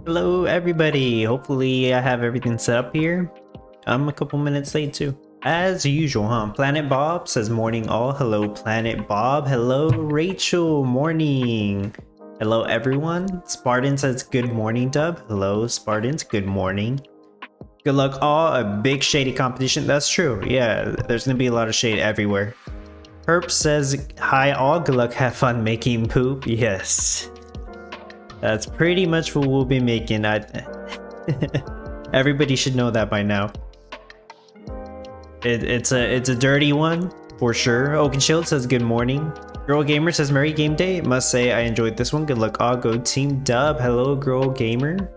Hello everybody, hopefully I have everything set up here. I'm a couple minutes late too. As usual, huh? Planet Bob says morning all. Hello Planet Bob. Hello Rachel, morning. Hello everyone. Spartan says good morning Dub. Hello Spartans, good morning. Good luck all, a big shady competition. That's true, yeah, there's gonna be a lot of shade everywhere. Herp says hi all, good luck, have fun making poop. Yes. That's pretty much what we'll be making. Everybody should know that by now. It's a dirty one for sure. Oakenshield says good morning. Girl Gamer says merry game day. Must say I enjoyed this one. Good luck all. Go Team Dub. Hello Girl Gamer.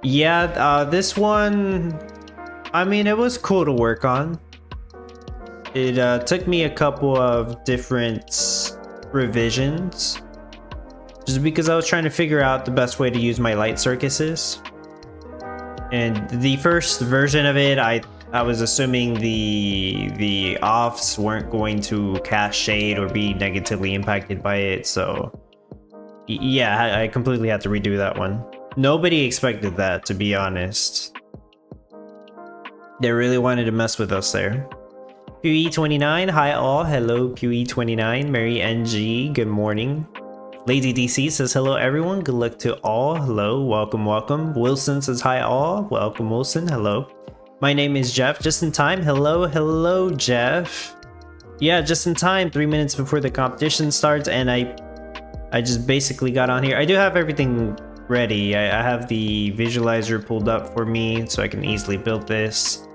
Yeah, this one, I mean, it was cool to work on. It took me a couple of different revisions. Just because I was trying to figure out the best way to use my light circuses. And the first version of it, I was assuming the offs weren't going to cast shade or be negatively impacted by it, so yeah, I completely had to redo that one. Nobody expected that, to be honest. They really wanted to mess with us there. PUE29, hi all, hello PUE29, Mary NG, good morning. Lady DC says hello everyone, good luck to all, hello, welcome. Wilson says hi all, welcome Wilson, hello. My name is Jeff, just in time, hello Jeff. Yeah, just in time, 3 minutes before the competition starts, and I just basically got on here. I do have everything ready. I have the visualizer pulled up for me so I can easily build this.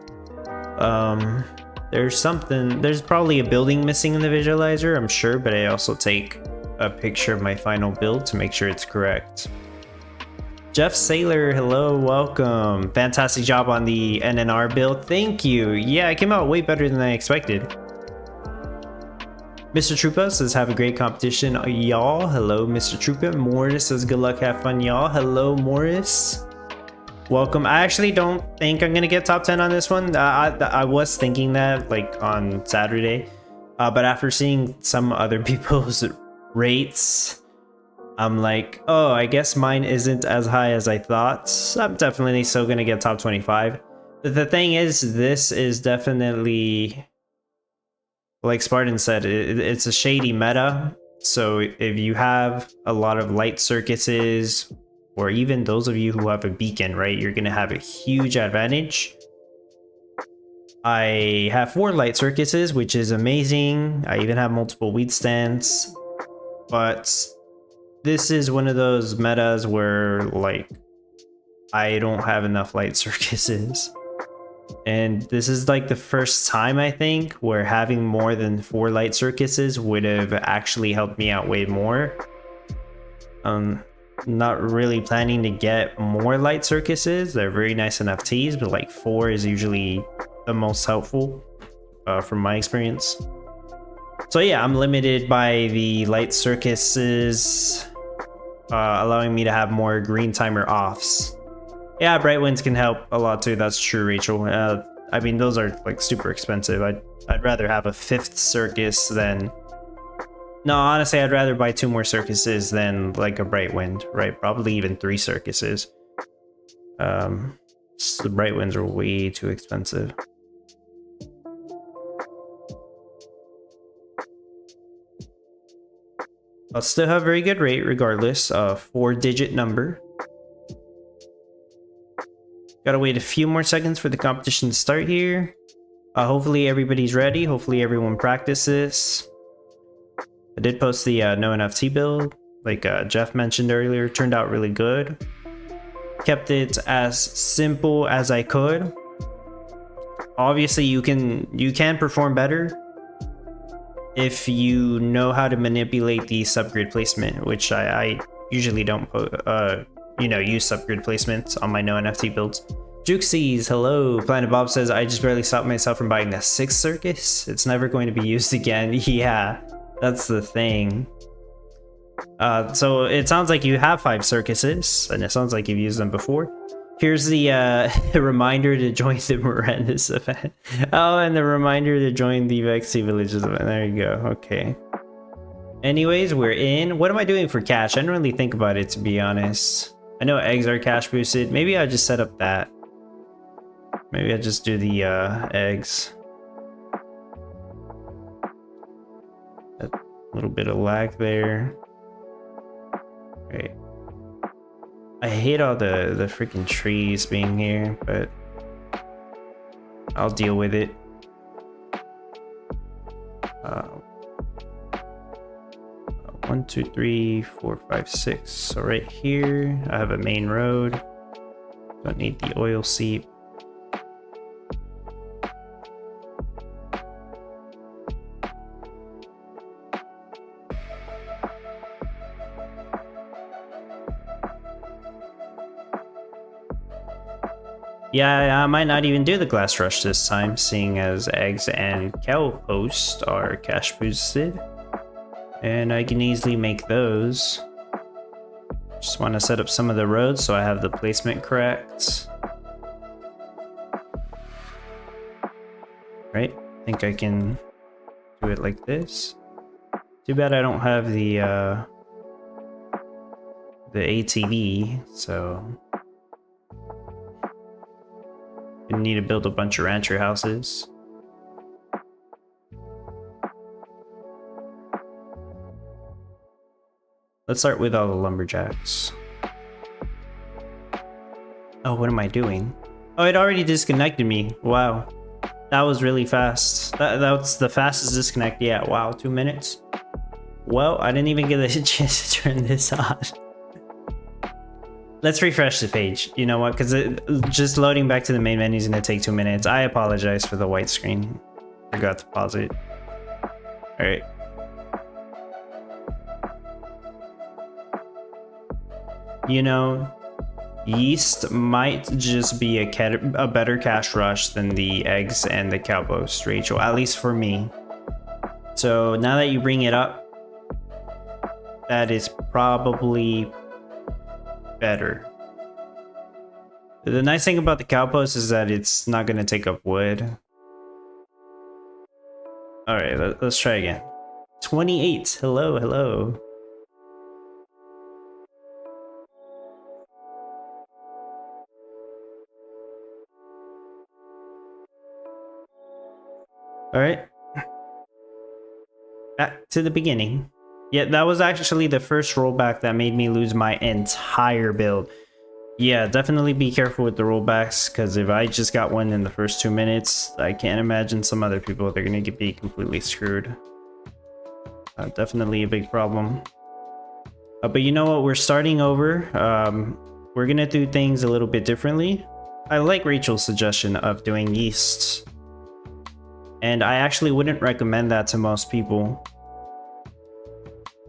There's probably a building missing in the visualizer, I'm sure, but I also take a picture of my final build to make sure it's correct. Jeff Saylor, hello, welcome. Fantastic job on the NNR build, thank you. Yeah, it came out way better than I expected. Mr. Trupa says have a great competition, y'all. Hello, Mr. Trupa. Morris says good luck, have fun, y'all. Hello, Morris. Welcome. I actually don't think I'm gonna get top 10 on this one. I was thinking that like on Saturday, but after seeing some other people's rates, I'm like, oh, I guess mine isn't as high as I thought. I'm definitely still gonna get top 25. But the thing is, this is definitely, like Spartan said, it's a shady meta. So if you have a lot of light circuses, or even those of you who have a beacon, right, you're gonna have a huge advantage. I have 4 light circuses, which is amazing. I even have multiple weed stands. But this is one of those metas where, like, I don't have enough light circuses. And this is like the first time, I think, where having more than 4 light circuses would have actually helped me out way more. Not really planning to get more light circuses. They're very nice NFTs, but like 4 is usually the most helpful from my experience. So yeah, I'm limited by the light circuses, allowing me to have more green timer offs. Yeah, bright winds can help a lot too. That's true, Rachel. I mean, those are like super expensive. I'd rather have a 5th circus than. No, honestly, I'd rather buy 2 more circuses than like a bright wind, right? Probably even 3 circuses. The bright winds are way too expensive. I'll still have a very good rate regardless. 4-digit number. Gotta wait a few more seconds for the competition to start here. Hopefully everybody's ready. Hopefully everyone practices. I did post the no NFT build, like Jeff mentioned earlier. Turned out really good. Kept it as simple as I could. Obviously, you can perform better if you know how to manipulate the subgrid placement, which I usually don't use subgrid placements on my no NFT builds. Jukesies, hello. Planet Bob says I just barely stopped myself from buying the 6th circus. It's never going to be used again. Yeah, that's the thing. So it sounds like you have 5 circuses, and it sounds like you've used them before. Here's the reminder to join the Miranda's event. Oh, and the reminder to join the Vexy Villages event. There you go. Okay. Anyways, we're in. What am I doing for cash? I didn't really think about it, to be honest. I know eggs are cash boosted. Maybe I just set up that. Maybe I just do the eggs. A little bit of lag there. Right. I hate all the freaking trees being here, but I'll deal with it. 1, 2, 3, 4, 5, 6. So right here, I have a main road. Don't need the oil seep. Yeah, I might not even do the glass rush this time, seeing as eggs and Cowpost are cash boosted. And I can easily make those. Just want to set up some of the roads so I have the placement correct. Right? I think I can do it like this. Too bad I don't have the ATV, so I need to build a bunch of rancher houses. Let's start with all the lumberjacks. Oh, what am I doing? Oh, it already disconnected me. Wow. That was really fast. That's the fastest disconnect. Yeah, wow, 2 minutes. Well, I didn't even get a chance to turn this on. Let's refresh the page. You know what? Because just loading back to the main menu is going to take 2 minutes. I apologize for the white screen. Forgot to pause it. All right. You know, yeast might just be a better cash rush than the eggs and the Cowpost, Rachel, at least for me. So now that you bring it up, that is probably better. The nice thing about the Cowpost is that it's not going to take up wood. All right, let's try again. 28. Hello, hello. All right. Back to the beginning. Yeah, that was actually the first rollback that made me lose my entire build. Yeah, definitely be careful with the rollbacks, because if I just got one in the first 2 minutes, I can't imagine some other people, they're going to be completely screwed. Definitely a big problem. But you know what? We're starting over. We're going to do things a little bit differently. I like Rachel's suggestion of doing yeast. And I actually wouldn't recommend that to most people.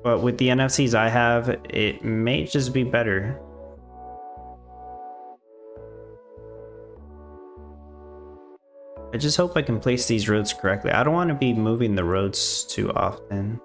But with the NFTs I have, it may just be better. I just hope I can place these roads correctly. I don't want to be moving the roads too often.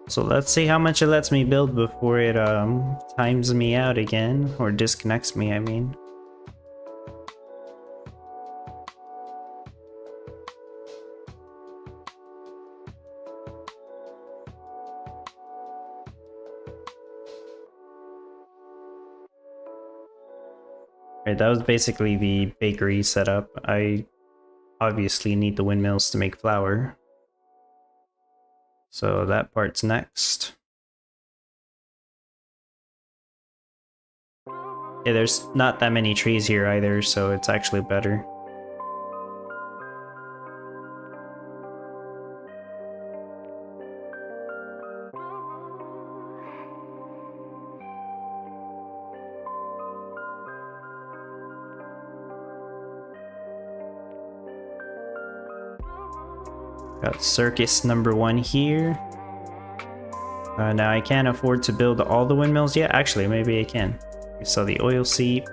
So let's see how much it lets me build before it times me out again, or disconnects me, I mean. Right, that was basically the bakery setup. I obviously need the windmills to make flour. So that part's next. Yeah, there's not that many trees here either, so it's actually better. Got circus number 1 here. Now I can't afford to build all the windmills yet. Actually, maybe I can. We saw the oil seep.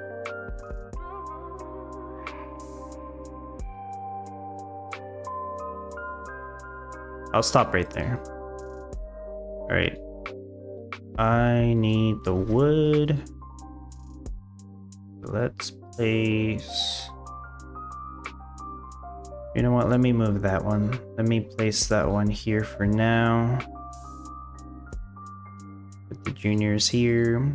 I'll stop right there. All right. I need the wood. Let's place... You know what? Let me move that one. Let me place that one here for now. Put the juniors here.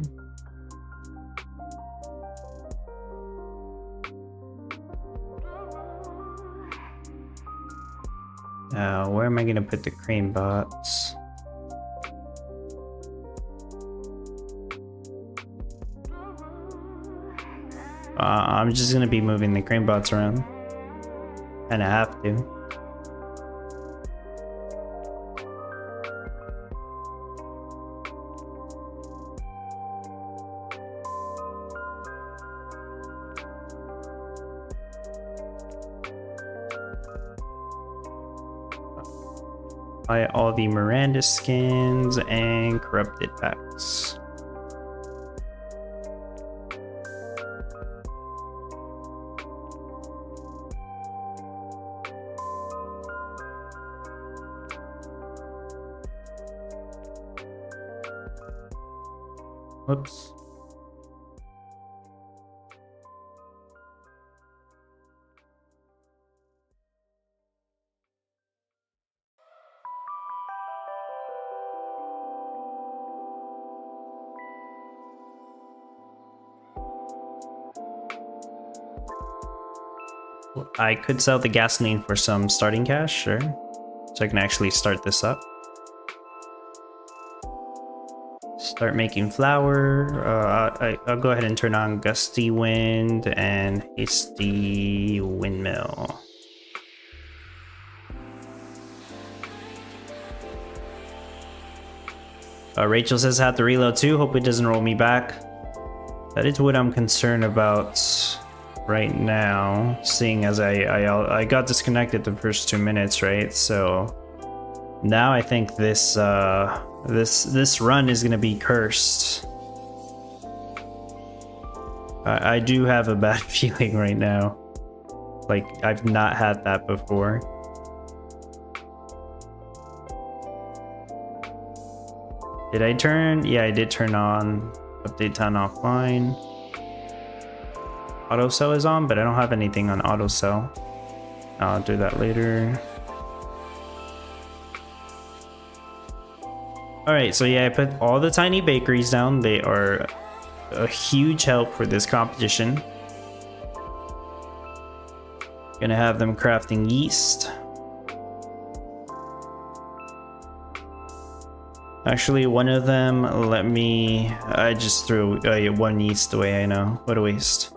Now, where am I going to put the crane bots? I'm just going to be moving the crane bots around. And I have to. Buy all the Miranda skins and corrupted packs. Whoops. I could sell the gasoline for some starting cash, sure. So I can actually start this up. Start making flour. I'll go ahead and turn on gusty wind and hasty windmill. Rachel says I have to reload too. Hope it doesn't roll me back. That is what I'm concerned about right now, seeing as I got disconnected the first 2 minutes, right? So now I think this this run is gonna be cursed. I do have a bad feeling right now. Like, I've not had that before. Did I turn? Yeah, I did turn on update time offline. Auto sell is on, but I don't have anything on auto sell. I'll do that later. Alright, so yeah, I put all the tiny bakeries down. They are a huge help for this competition. Gonna have them crafting yeast. Actually, one of them, I just threw one yeast away, I know. What a waste.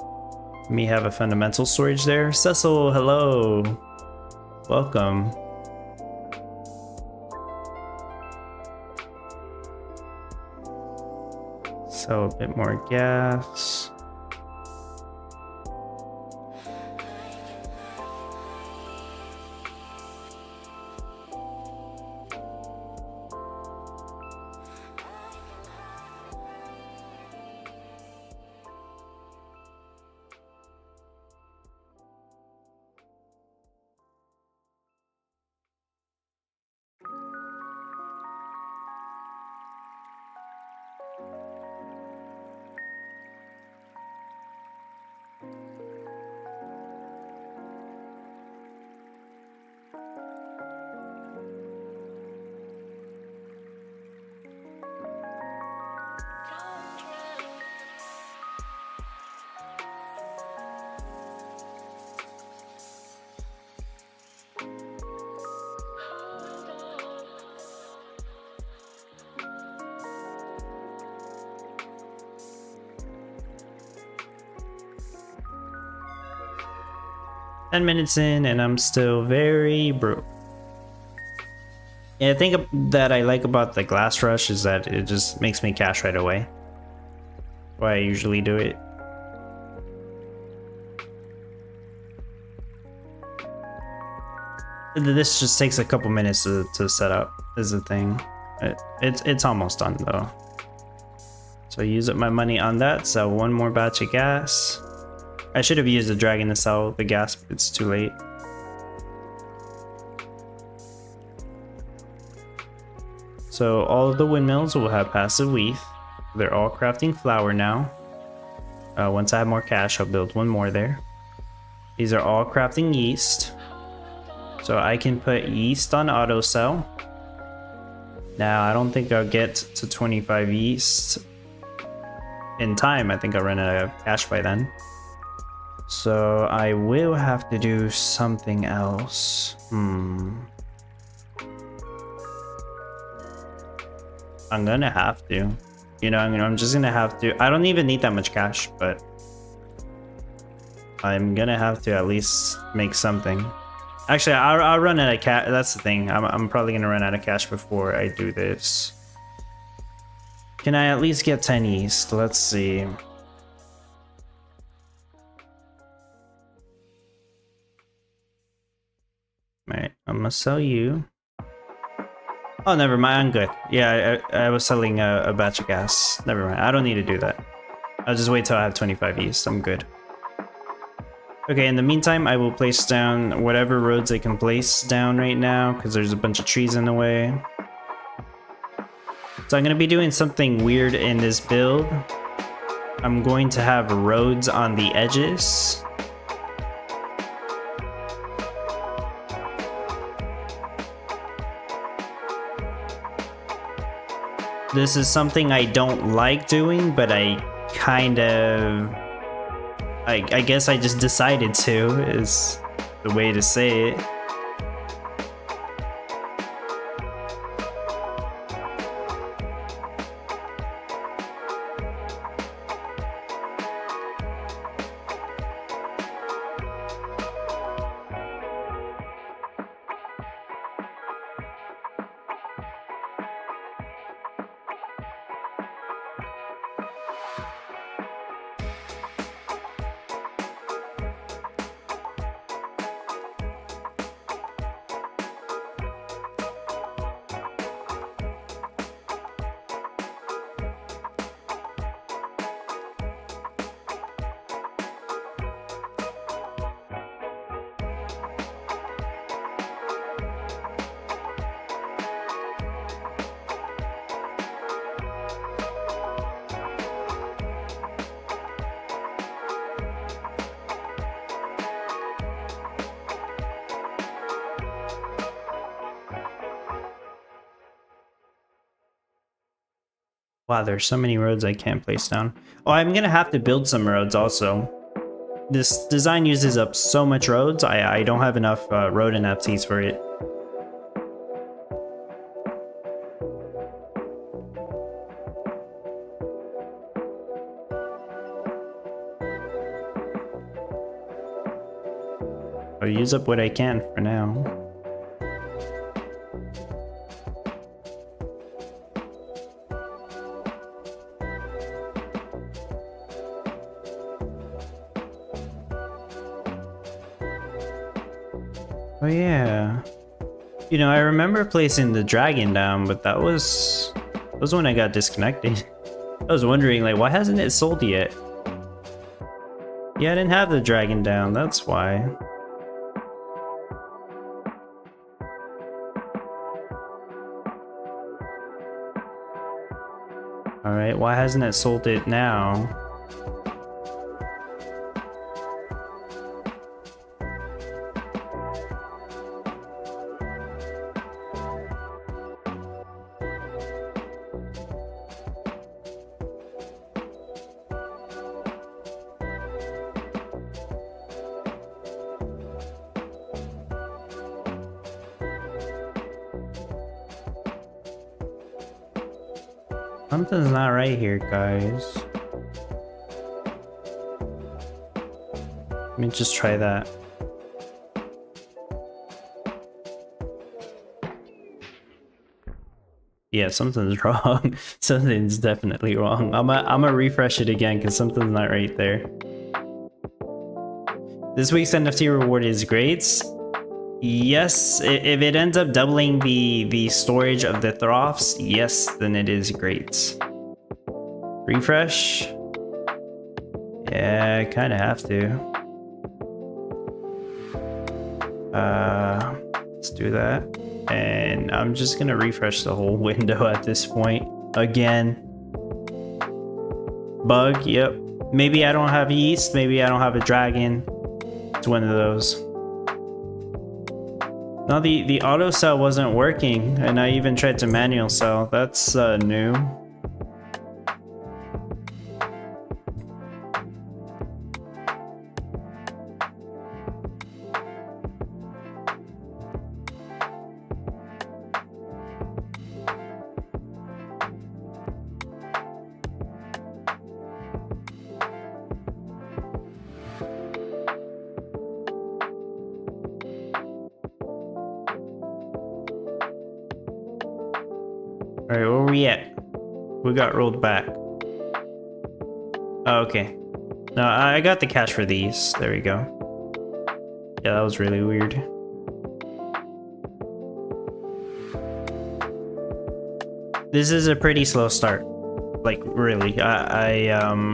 Let me have a fundamental storage there. Cecil, hello. Welcome. So a bit more gas. Minutes in and I'm still very broke. Yeah, I think that I like about the glass rush is that it just makes me cash right away. Why I usually do it. This just takes a couple minutes to set up, is the thing. It's almost done though. So I use up my money on that, sell one more batch of gas. I should have used the dragon to sell the gas, but it's too late. So all of the windmills will have passive weave. They're all crafting flour now. Once I have more cash, I'll build one more there. These are all crafting yeast. So I can put yeast on auto sell. Now I don't think I'll get to 25 yeast in time. I think I'll run out of cash by then. So I will have to do something else. I'm gonna have to. You know, I'm just gonna have to. I don't even need that much cash, but I'm gonna have to at least make something. Actually, I'll run out of cash. That's the thing. I'm probably gonna run out of cash before I do this. Can I at least get 10 yeast? Let's see. Alright, I'm gonna sell you. Oh, never mind, I'm good. Yeah, I was selling a batch of gas. Never mind, I don't need to do that. I'll just wait till I have 25 yeast, I'm good. Okay, in the meantime, I will place down whatever roads I can place down right now, because there's a bunch of trees in the way. So I'm going to be doing something weird in this build. I'm going to have roads on the edges. This is something I don't like doing, but I kind of... I guess I just decided to, is the way to say it. Wow, there's so many roads I can't place down. Oh, I'm gonna have to build some roads also. This design uses up so much roads, I don't have enough road NFTs for it. I'll use up what I can for now. Oh yeah. You know, I remember placing the dragon down, but that was when I got disconnected. I was wondering, like, why hasn't it sold yet? Yeah, I didn't have the dragon down, that's why. Alright, why hasn't it sold it now? Something's not right here, guys. Let me just try that. Yeah, something's wrong. Something's definitely wrong. I'm gonna refresh it again because something's not right there. This week's NFT reward is grades. Yes, if it ends up doubling the storage of the Throffs, yes, then it is great. Refresh? Yeah, I kind of have to. Let's do that. And I'm just gonna refresh the whole window at this point. Again. Bug, yep. Maybe I don't have yeast, maybe I don't have a dragon. It's one of those. No, the auto cell wasn't working, and I even tried to manual cell. That's new. Alright, where we at? We got rolled back. Oh, okay. No, I got the cash for these. There we go. Yeah, that was really weird. This is a pretty slow start. Like, really. I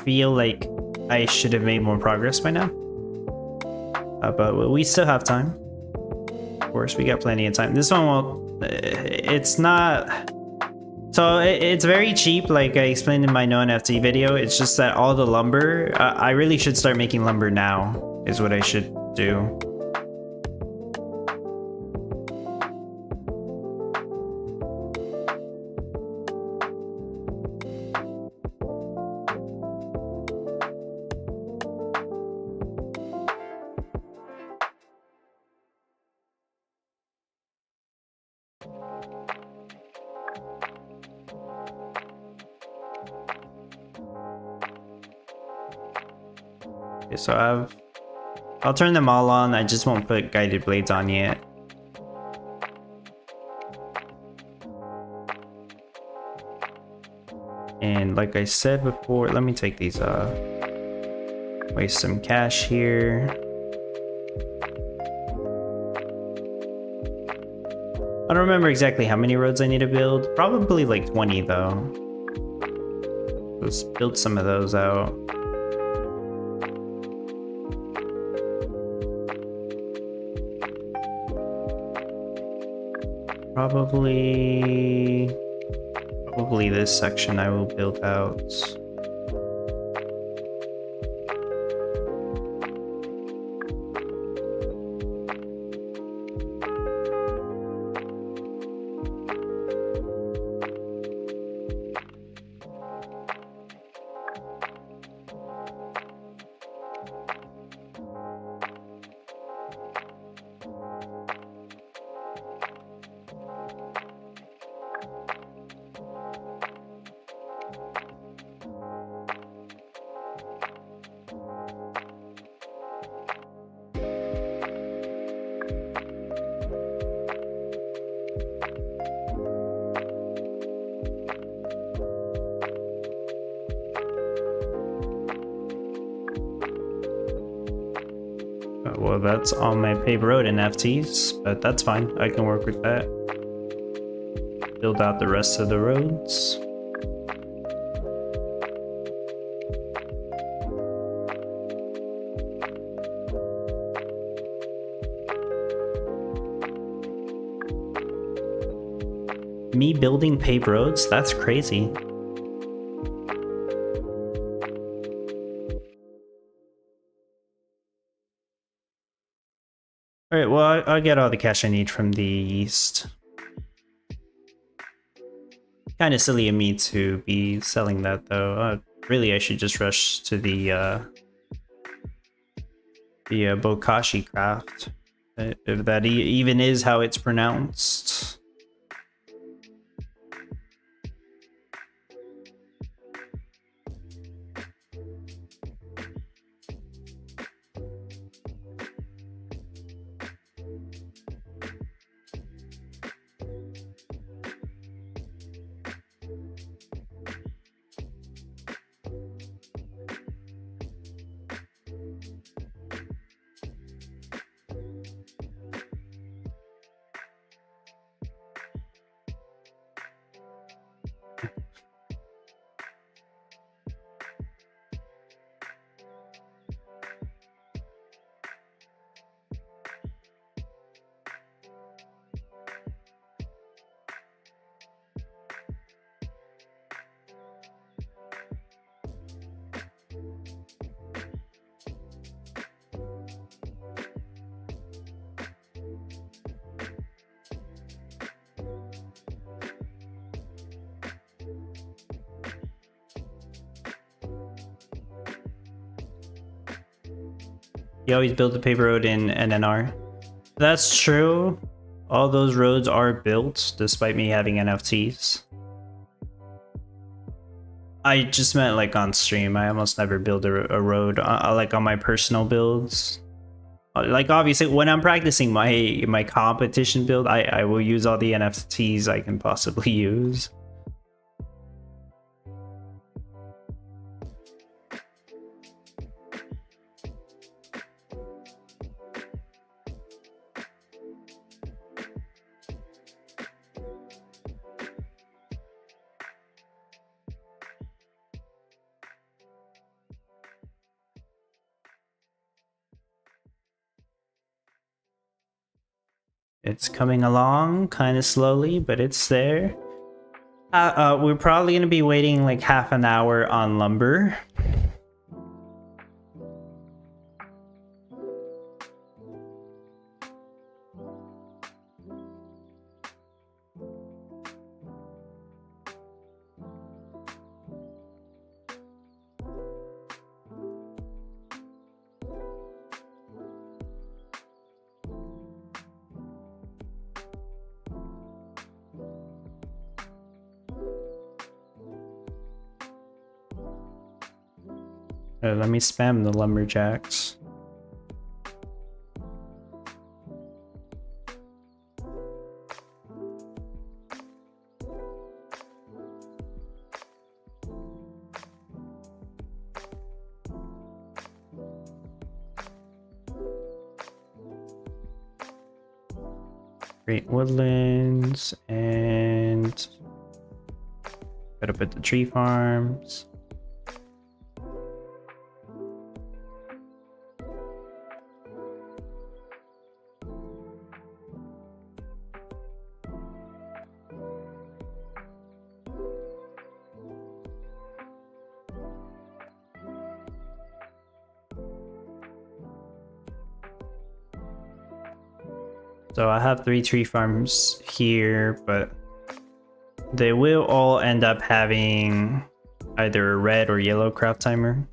feel like I should have made more progress by now. But we still have time. Of course, we got plenty of time. This one will... It's not... So it's very cheap, like I explained in my no NFT video. It's just that all the lumber... I really should start making lumber now, is what I should do. Okay, so I'll turn them all on. I just won't put guided blades on yet. And like I said before, let me take these off. Waste some cash here. I don't remember exactly how many roads I need to build. Probably like 20 though. Let's build some of those out. Probably this section I will build out. Well, that's on my paved road NFTs, but that's fine. I can work with that. Build out the rest of the roads. Me building paved roads? That's crazy. Alright, well, I'll get all the cash I need from the east. Kind of silly of me to be selling that, though. Really, I should just rush to the Bokashi craft. If that even is how it's pronounced. You always build the paper road in NNR. That's true. All those roads are built despite me having NFTs. I just meant like on stream. I almost never build a road like on my personal builds. Like obviously when I'm practicing my competition build, I will use all the NFTs I can possibly use. It's coming along kind of slowly, but it's there. We're probably gonna be waiting like half an hour on lumber. Let me spam the lumberjacks. Great woodlands and gotta put the tree farms. So I have 3 tree farms here, but they will all end up having either a red or yellow craft timer.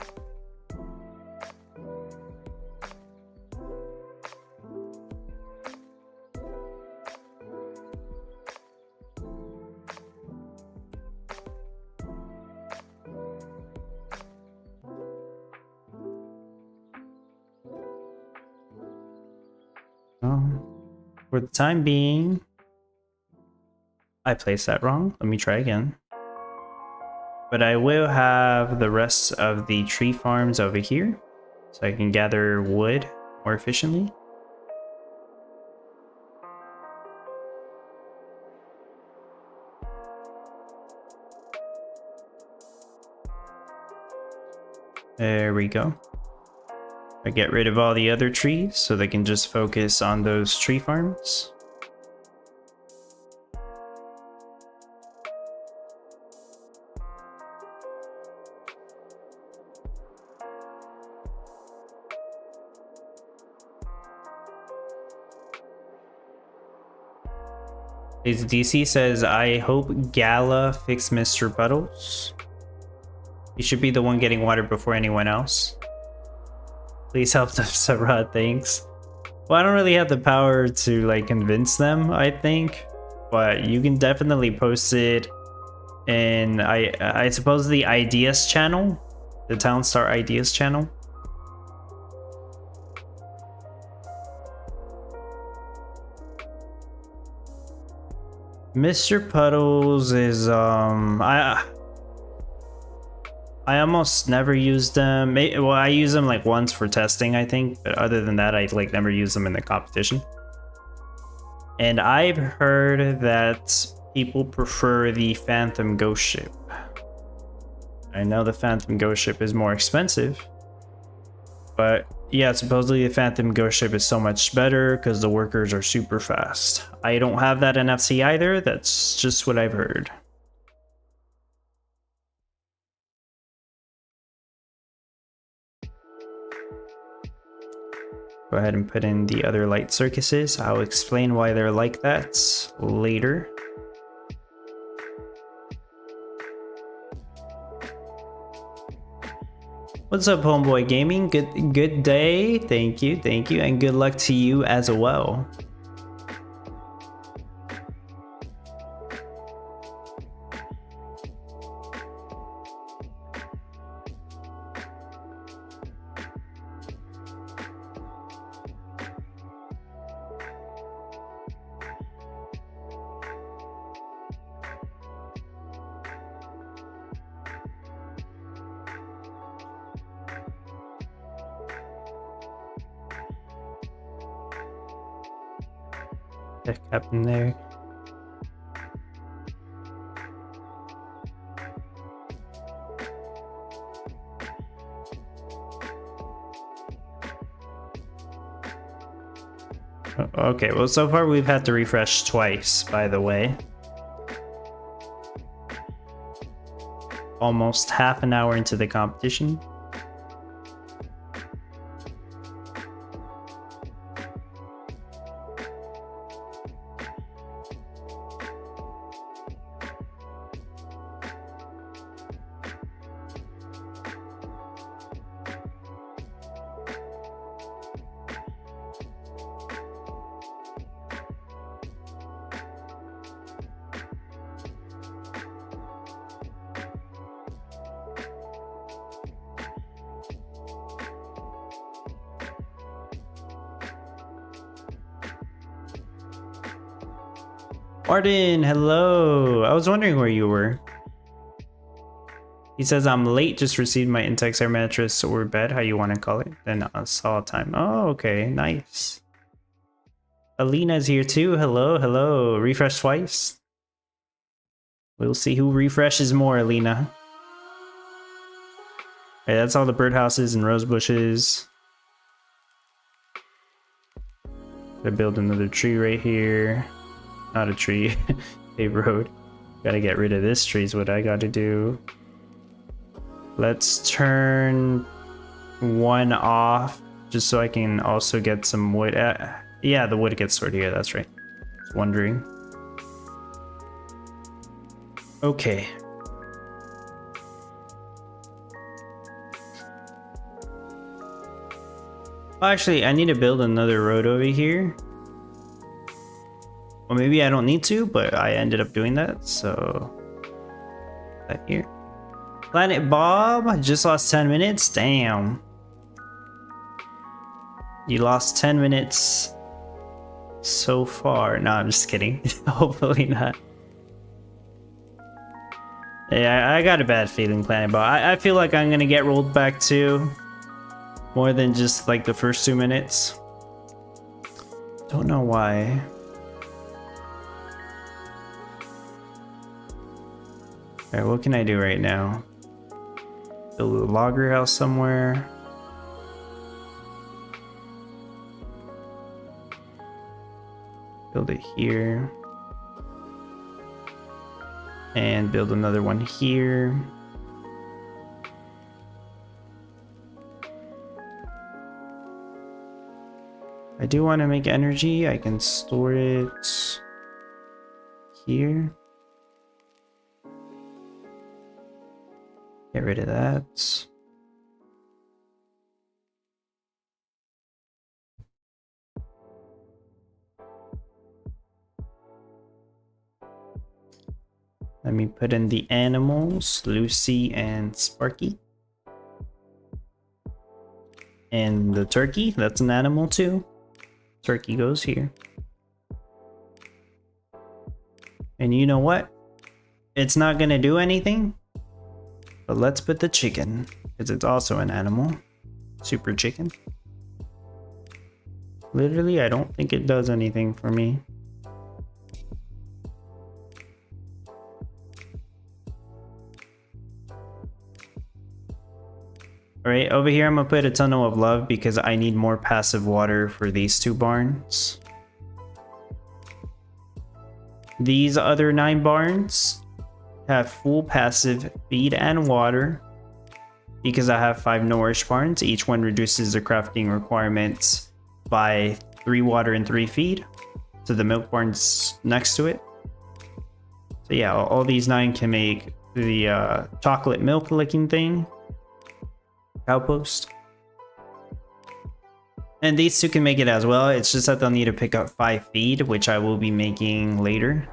For the time being, I placed that wrong. Let me try again. But I will have the rest of the tree farms over here, so I can gather wood more efficiently. There we go. I get rid of all the other trees so they can just focus on those tree farms. His DC says, I hope Gala fixed Mr. Puddles. He should be the one getting water before anyone else. Please help them, Sarah, thanks. Well, I don't really have the power to like convince them, I think, but you can definitely post it in I suppose the ideas channel, the Townstar ideas channel. Mr. Puddles is I almost never use them. Well, I use them like once for testing, I think, but other than that, I like never use them in the competition. And I've heard that people prefer the Phantom Ghost Ship. I know the Phantom Ghost Ship is more expensive, but yeah, supposedly the Phantom Ghost Ship is so much better because the workers are super fast. I don't have that NFC either. That's just what I've heard. Go ahead and put in the other light circuses. I'll explain why they're like that later. What's up, Homeboy Gaming? Good day. Thank you, and good luck to you as well. That happened there. Okay, well, so far we've had to refresh twice, by the way. Almost half an hour into the competition. Arden, hello. I was wondering where you were. He says, I'm late, just received my Intex Air mattress or bed, how you want to call it. Then I saw time. Oh, okay, nice. Alina's here too. Hello. Refresh twice. We'll see who refreshes more, Alina. Okay, that's all the birdhouses and rose bushes. Gonna build another tree right here. Not a tree, a road. Gotta get rid of this tree is what I gotta do. Let's turn one off just so I can also get some wood. Yeah, the wood gets stored here, that's right. Just wondering. Okay. Actually, I need to build another road over here. Well, maybe I don't need to, but I ended up doing that, so... That here. Planet Bob, I just lost 10 minutes? Damn. You lost 10 minutes so far. No, I'm just kidding. Hopefully not. Yeah, I got a bad feeling, Planet Bob. I feel like I'm gonna get rolled back too. More than just like the first 2 minutes. Don't know why. Alright, what can I do right now? Build a logger house somewhere. Build it here. And build another one here. I do want to make energy. I can store it here. Get rid of that. Let me put in the animals, Lucy and Sparky. And the turkey, that's an animal too. Turkey goes here. And you know what? It's not gonna do anything. But let's put the chicken, because it's also an animal. Super chicken. Literally, I don't think it does anything for me. Alright, over here I'm gonna put a tunnel of love because I need more passive water for these two barns. These other 9 barns have full passive feed and water. Because I have 5 nourished barns, each one reduces the crafting requirements by 3 water and 3 feed. So the milk barn's next to it. So yeah, all these 9 can make the chocolate milk licking thing. Cowpost. And these two can make it as well. It's just that they'll need to pick up 5 feed, which I will be making later.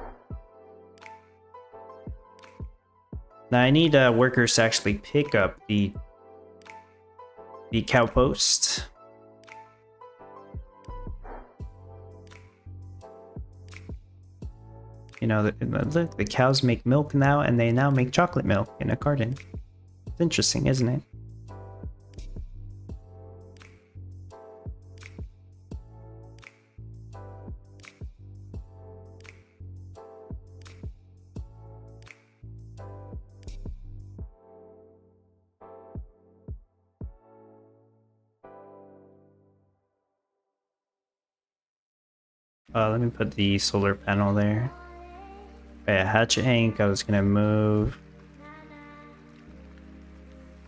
Now I need workers to actually pick up the cowpost. You know, look, the cows make milk now, and they now make chocolate milk in a carton. It's interesting, isn't it? Let me put the solar panel there. Okay, hatchet hank, I was gonna move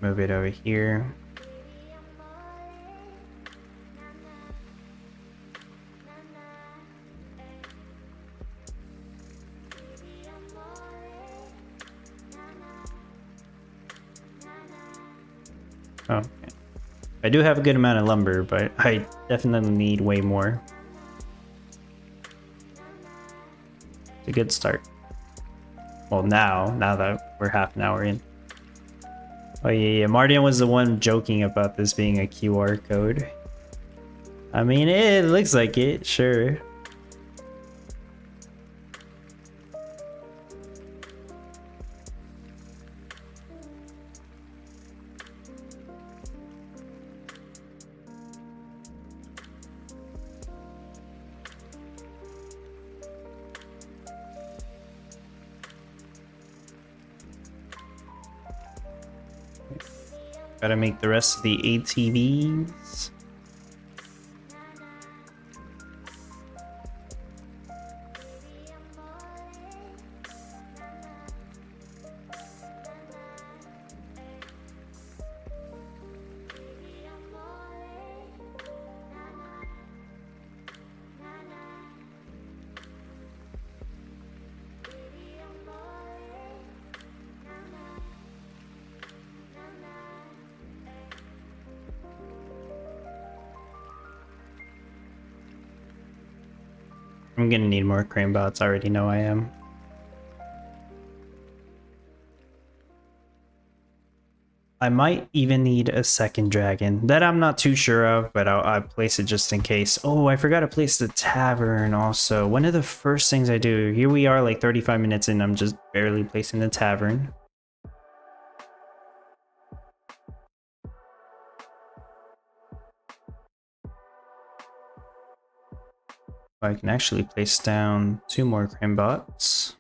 it over here. Oh, okay. I do have a good amount of lumber, but I definitely need way more. It's a good start. Well, now that we're half an hour in. Oh yeah, Martin was the one joking about this being a QR code. I mean, it looks like it, sure. Gotta make the rest of the ATVs. I'm gonna need more crane bots, I already know I am. I might even need a second dragon. That I'm not too sure of, but I'll place it just in case. Oh, I forgot to place the tavern also. One of the first things I do, here we are like 35 minutes in, I'm just barely placing the tavern. I can actually place down 2 more crane bots.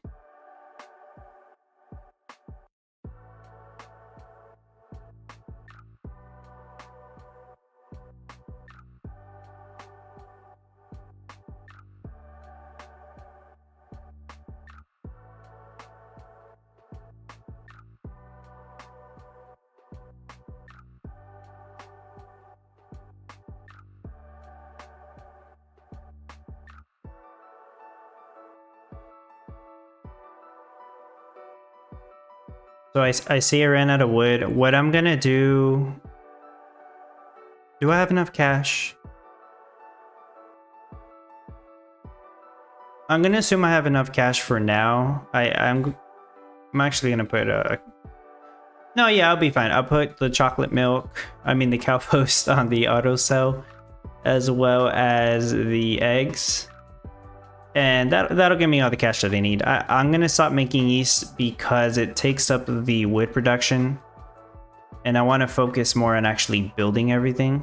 So I see I ran out of wood. What I'm gonna do... Do I have enough cash? I'm gonna assume I have enough cash for now. I'm actually gonna put a... No, yeah, I'll be fine. I'll put the chocolate milk, I mean the cowpost on the auto sell, as well as the eggs. And that'll give me all the cash that I need. I'm gonna stop making yeast because it takes up the wood production, and I want to focus more on actually building everything.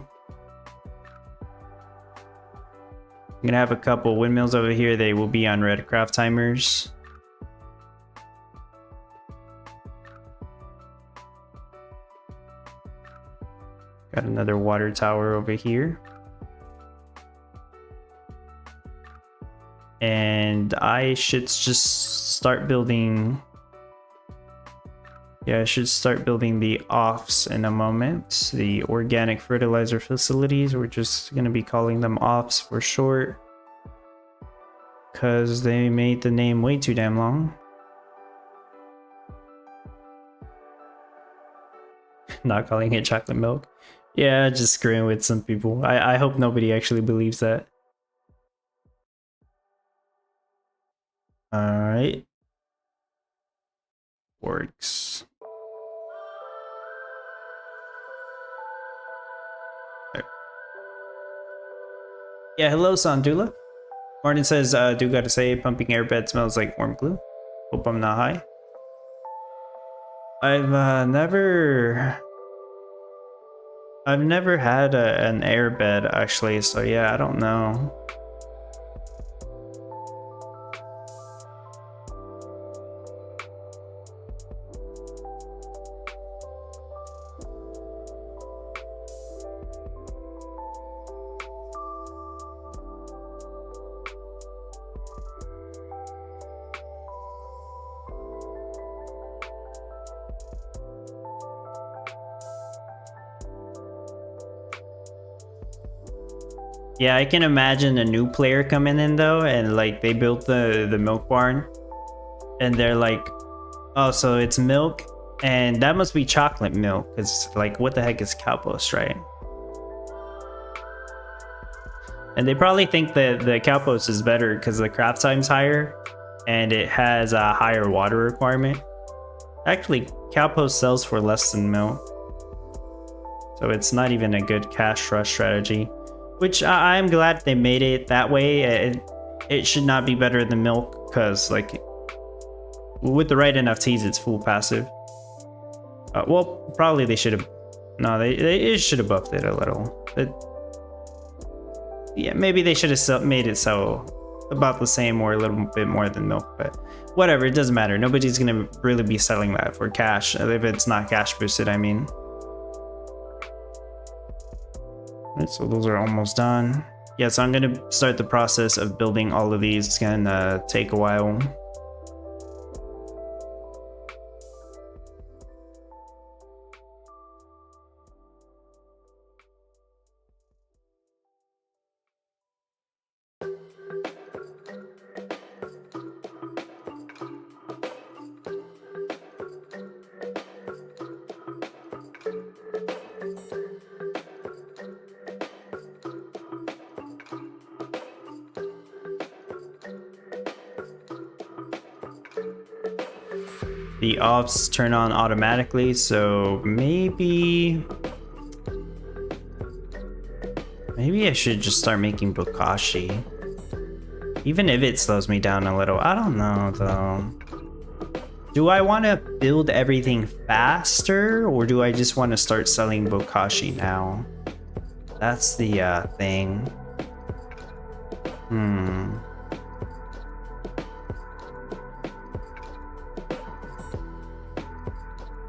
I'm gonna have a couple windmills over here. They will be on red craft timers. Got another water tower over here. And I should just start building... Yeah, I should start building the offs in a moment. The organic fertilizer facilities. We're just going to be calling them offs for short, because they made the name way too damn long. Not calling it chocolate milk. Yeah, just screwing with some people. I hope nobody actually believes that. Alright. Works. Yeah, hello, Sandula. Martin says, do gotta say, pumping airbed smells like warm glue. Hope I'm not high. I've never had an airbed actually, so yeah, I don't know. Yeah, I can imagine a new player coming in though, and like they built the milk barn, and they're like, oh, so it's milk, and that must be chocolate milk, because like what the heck is Cowpost, right? And they probably think that the Cowpost is better because the craft time's higher, and it has a higher water requirement. Actually, Cowpost sells for less than milk, so it's not even a good cash rush strategy. Which I'm glad they made it that way. It should not be better than milk, because like with the right NFTs, it's full passive. Well, probably they should have. No, they should have buffed it a little. Yeah, maybe they should have made it so about the same or a little bit more than milk. But whatever, it doesn't matter. Nobody's gonna really be selling that for cash if it's not cash boosted. I mean. So those are almost done. Yeah, so I'm gonna start the process of building all of these. It's gonna take a while. The offs turn on automatically, so maybe I should just start making Bokashi. Even if it slows me down a little. I don't know though. Do I want to build everything faster, or do I just want to start selling Bokashi now? That's the thing.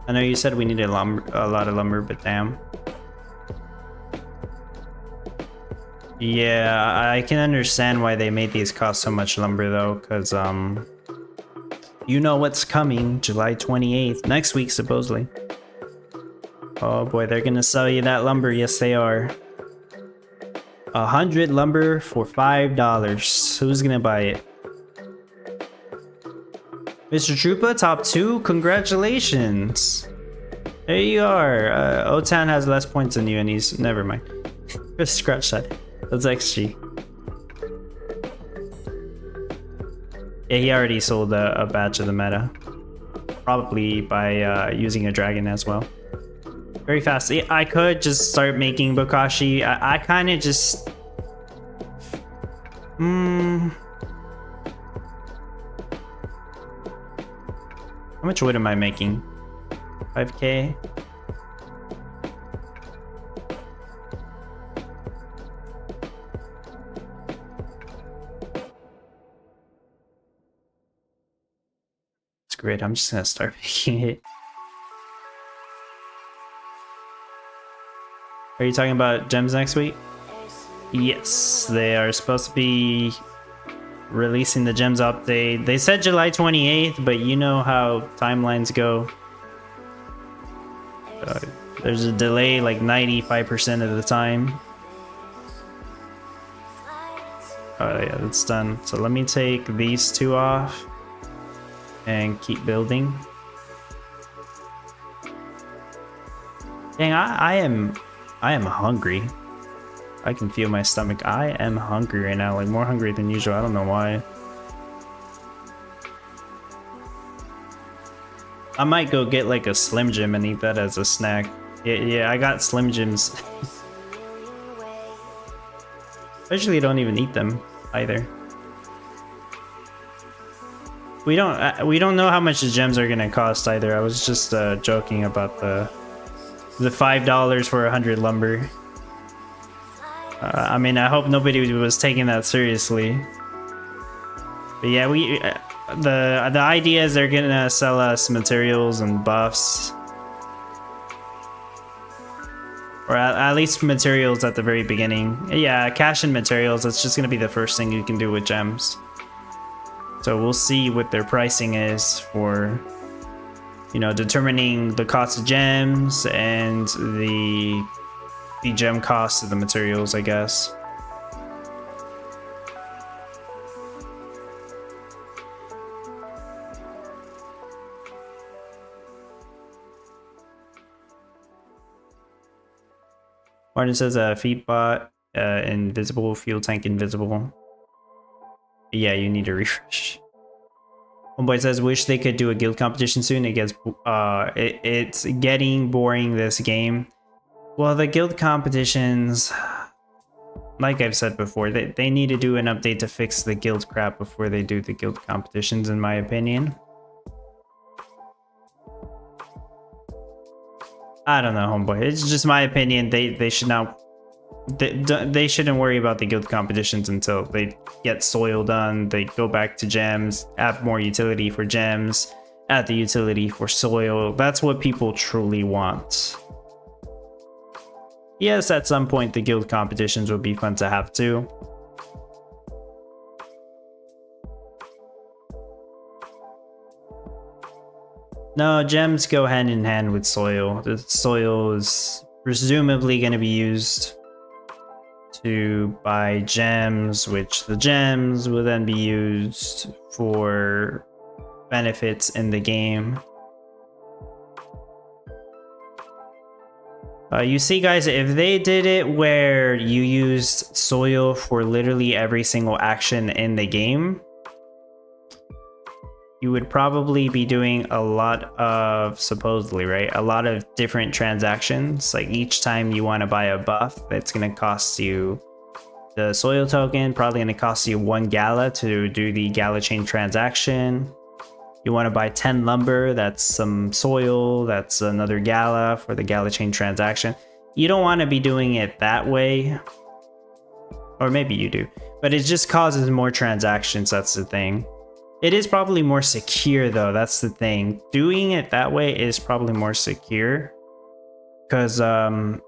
I know you said we needed a lot of lumber, but damn. Yeah, I can understand why they made these cost so much lumber though, because you know what's coming, July 28th, next week supposedly. Oh boy, they're gonna sell you that lumber. Yes, they are. 100 lumber for $5. Who's gonna buy it? Mr. Troopa, top 2, congratulations. There you are. O-Town has less points than you, and he's never mind. Just scratch that. That's XG. Yeah, he already sold a batch of the meta, probably by using a dragon as well. Very fast. I could just start making Bokashi. I kind of just. How much wood am I making? 5k? It's great, I'm just gonna start making it. Are you talking about gems next week? Yes, they are supposed to be releasing the gems update. They said July 28th, but you know how timelines go. There's a delay like 95% of the time. Oh yeah, that's done. So let me take these two off and keep building. Dang, I am hungry. I can feel my stomach. I am hungry right now, like more hungry than usual. I don't know why. I might go get like a Slim Jim and eat that as a snack. Yeah, I got Slim Jims. I usually don't even eat them either. We don't know how much the gems are gonna cost either. I was just joking about the $5 for 100 lumber. I mean, I hope nobody was taking that seriously. But yeah, the idea is they're gonna sell us materials and buffs, or at least materials at the very beginning. Yeah, cash and materials. That's just gonna be the first thing you can do with gems. So we'll see what their pricing is for, you know, determining the cost of gems and the gem cost of the materials, I guess. Martin says feed bot invisible, fuel tank invisible. Yeah, you need a refresh. Homeboy says wish they could do a guild competition soon. It's getting boring, this game. Well, the guild competitions, like I've said before, they need to do an update to fix the guild crap before they do the guild competitions, in my opinion. I don't know, homeboy. It's just my opinion. They should not. They shouldn't worry about the guild competitions until they get soil done. They go back to gems, add more utility for gems, add the utility for soil. That's what people truly want. Yes, at some point the guild competitions would be fun to have too. No, gems go hand in hand with soil. The soil is presumably going to be used to buy gems, which the gems will then be used for benefits in the game. You see, guys, if they did it where you used soil for literally every single action in the game, you would probably be doing a lot of, supposedly, right? A lot of different transactions. Like each time you want to buy a buff, it's going to cost you the soil token, probably going to cost you 1 Gala to do the Gala chain transaction. You want to buy 10 lumber, that's some soil, that's another Gala for the Gala chain transaction. You don't want to be doing it that way. Or maybe you do. But it just causes more transactions, that's the thing. It is probably more secure though, that's the thing. Doing it that way is probably more secure. Because I'm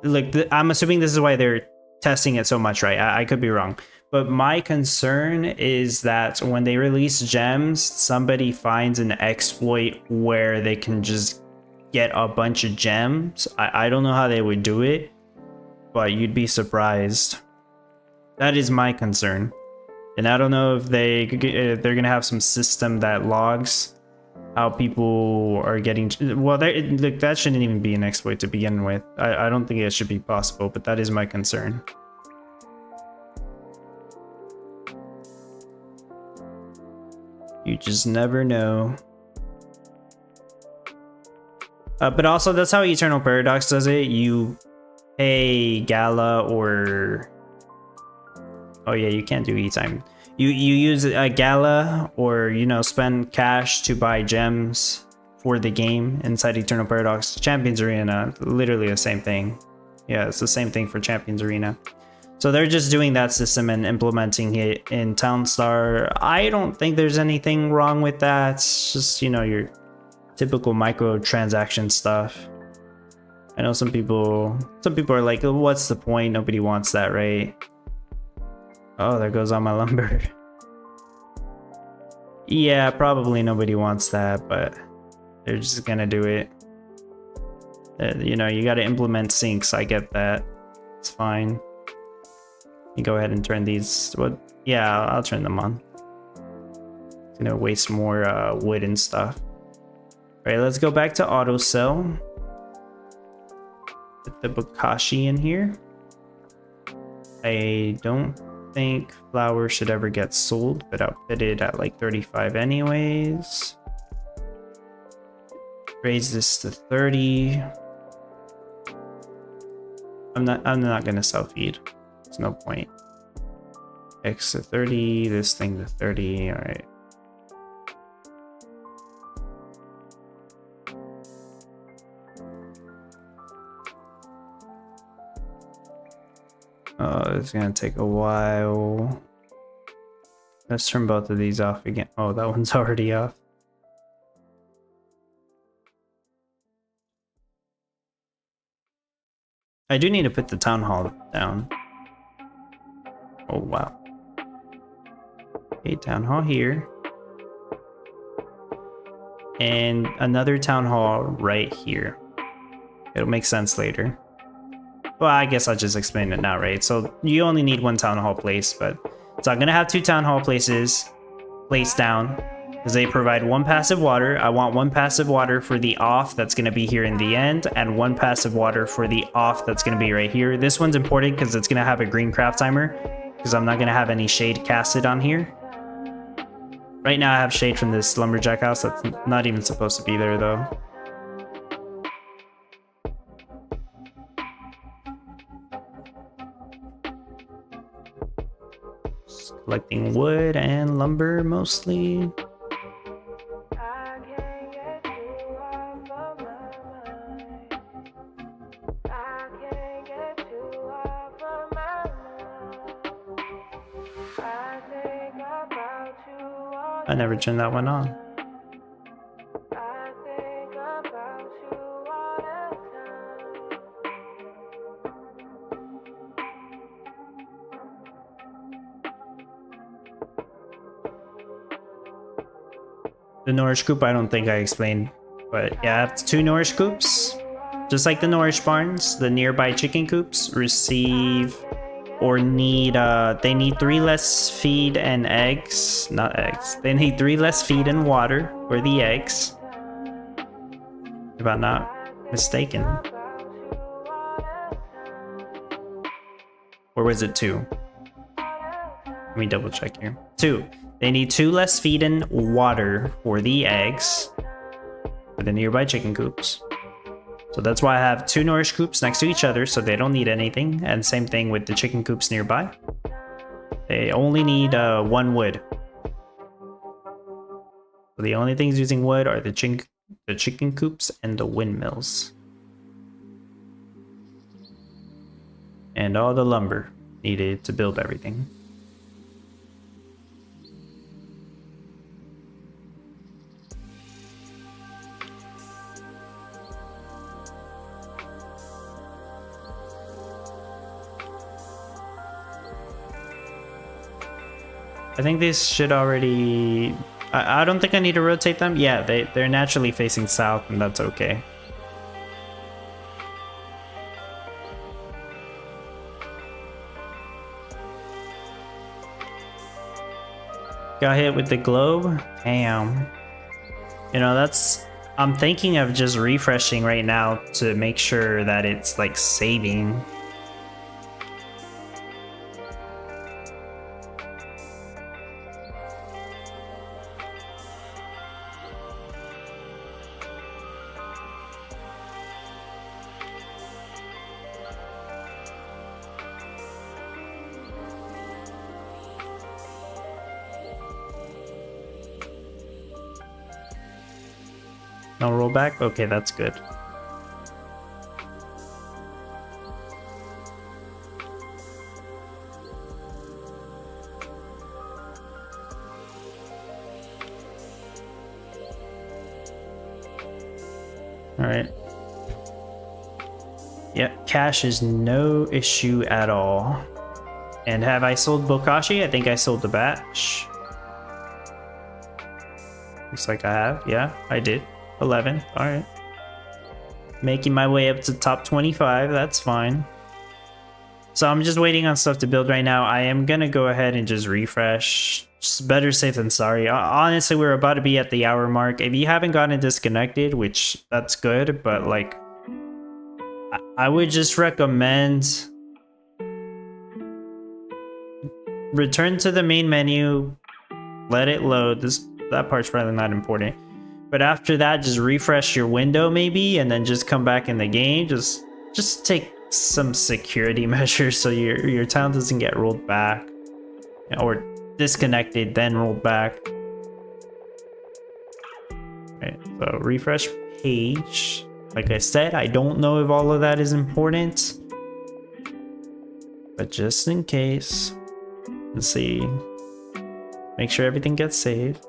assuming this is why they're testing it so much, right? I could be wrong. But my concern is that when they release gems, somebody finds an exploit where they can just get a bunch of gems. I don't know how they would do it, but you'd be surprised. That is my concern. And I don't know if they're going to have some system that logs how people are getting... Well, look, that shouldn't even be an exploit to begin with. I don't think it should be possible, but that is my concern. You just never know. But also, that's how Eternal Paradox does it. You pay Gala or... Oh yeah, you can't do E-time. You use a Gala or, you know, spend cash to buy gems for the game inside Eternal Paradox. Champions Arena, literally the same thing. Yeah, it's the same thing for Champions Arena. So they're just doing that system and implementing it in Townstar. I don't think there's anything wrong with that. It's just, you know, your typical microtransaction stuff. I know some people are like, oh, what's the point? Nobody wants that, right? Oh, there goes all my lumber. Yeah, probably nobody wants that, but they're just gonna do it. You know, you gotta implement syncs. I get that. It's fine. You go ahead and turn these. What? Yeah, I'll turn them on. It's gonna waste more wood and stuff. All right, let's go back to auto sell. Put the Bokashi in here. I don't think flour should ever get sold, but I'll put it at like 35 anyways. Raise this to 30. I'm not gonna sell feed. There's no point. X to 30, this thing to 30. All right. Oh, it's gonna take a while. Let's turn both of these off again. Oh, that one's already off. I do need to put the town hall down. Oh, wow. Okay, town hall here. And another town hall right here. It'll make sense later. Well, I guess I'll just explain it now, right? So you only need one town hall place, but so I'm gonna have 2 town hall places placed down because they provide 1 passive water. I want 1 passive water for the off that's gonna be here in the end, and 1 passive water for the off that's gonna be right here. This one's important because it's gonna have a green craft timer because I'm not gonna have any shade casted on here. Right now I have shade from this lumberjack house that's not even supposed to be there though. Collecting wood and lumber mostly. I never turned that one on. The Nourish Coop, I don't think I explained, but yeah, I have 2 Nourish Coops. Just like the Nourish Barns, the nearby chicken coops receive or need, they need 3 less feed and eggs. Not eggs. They need 3 less feed and water for the eggs. If I'm not mistaken. Or was it 2? Let me double check here. 2. They need 2 less feed and water for the eggs for the nearby chicken coops. So that's why I have 2 Nourish coops next to each other so they don't need anything. And same thing with the chicken coops nearby. They only need 1 wood. So the only things using wood are the chicken coops and the windmills. And all the lumber needed to build everything. I think these should already... I don't think I need to rotate them. Yeah, they're naturally facing south, and that's okay. Got hit with the globe? Damn. You know, that's... I'm thinking of just refreshing right now to make sure that it's, like, saving. No rollback? Okay, that's good. Alright. Yep, cash is no issue at all. And have I sold Bokashi? I think I sold the batch. Looks like I have. Yeah, I did. 11. Alright. Making my way up to top 25. That's fine. So I'm just waiting on stuff to build right now. I am gonna go ahead and just refresh Just better safe than sorry. Honestly, we're about to be at the hour mark. If you haven't gotten disconnected, which that's good, but like, I would just recommend return to the main menu, let it load. That part's probably not important. But after that, just refresh your window maybe, and then just come back in the game. Just take some security measures so your town doesn't get rolled back or disconnected, then rolled back. Right, so refresh page. Like I said, I don't know if all of that is important, but just in case, let's see. Make sure everything gets saved.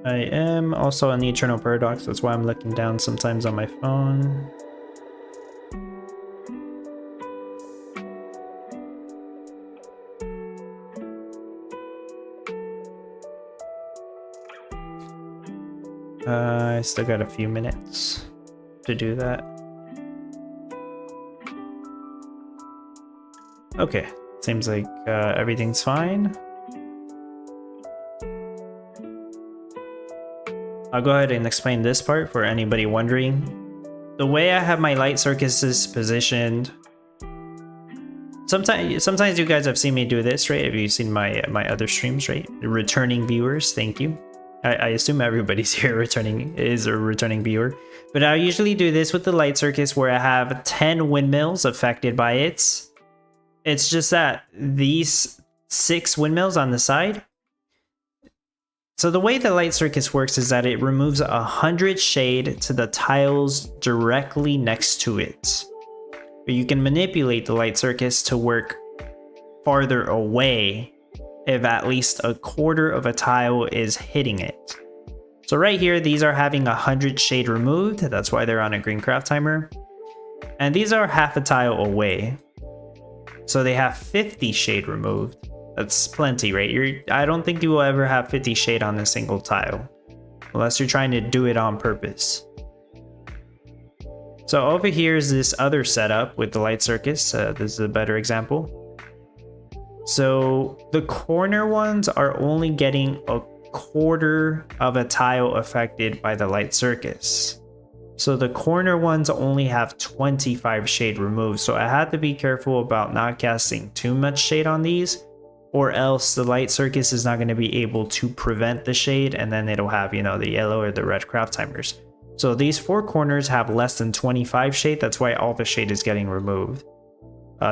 I am also on the Eternal Paradox, that's why I'm looking down sometimes on my phone. I still got a few minutes to do that. Okay, seems like everything's fine. I'll go ahead and explain this part for anybody wondering. The way I have my light circuses positioned, sometimes you guys have seen me do this, right? Have you seen my other streams, right? Returning viewers, thank you. I assume everybody's here is a returning viewer. But I usually do this with the light circus where I have 10 windmills affected by it. It's just that these 6 windmills on the side. So the way the light circus works is that it removes 100 shade to the tiles directly next to it. But you can manipulate the light circus to work farther away if at least a quarter of a tile is hitting it. So right here, these are having 100 shade removed. That's why they're on a green craft timer. And these are half a tile away. So they have 50 shade removed. That's plenty, right? I don't think you will ever have 50 shade on a single tile, unless you're trying to do it on purpose. So over here is this other setup with the light circus. This is a better example. So the corner ones are only getting a quarter of a tile affected by the light circus. So the corner ones only have 25 shade removed. So I had to be careful about not casting too much shade on these, or else the light circus is not going to be able to prevent the shade, and then it'll have, the yellow or the red craft timers. So these 4 corners have less than 25 shade. That's why all the shade is getting removed.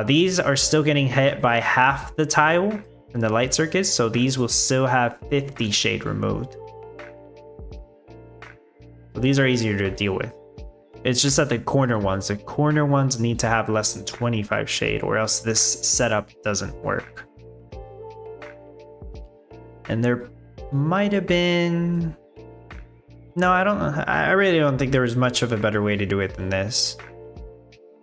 These are still getting hit by half the tile in the light circus, so these will still have 50 shade removed. So these are easier to deal with. It's just that the corner ones need to have less than 25 shade, or else this setup doesn't work. And there might have been... No, I really don't think there was much of a better way to do it than this.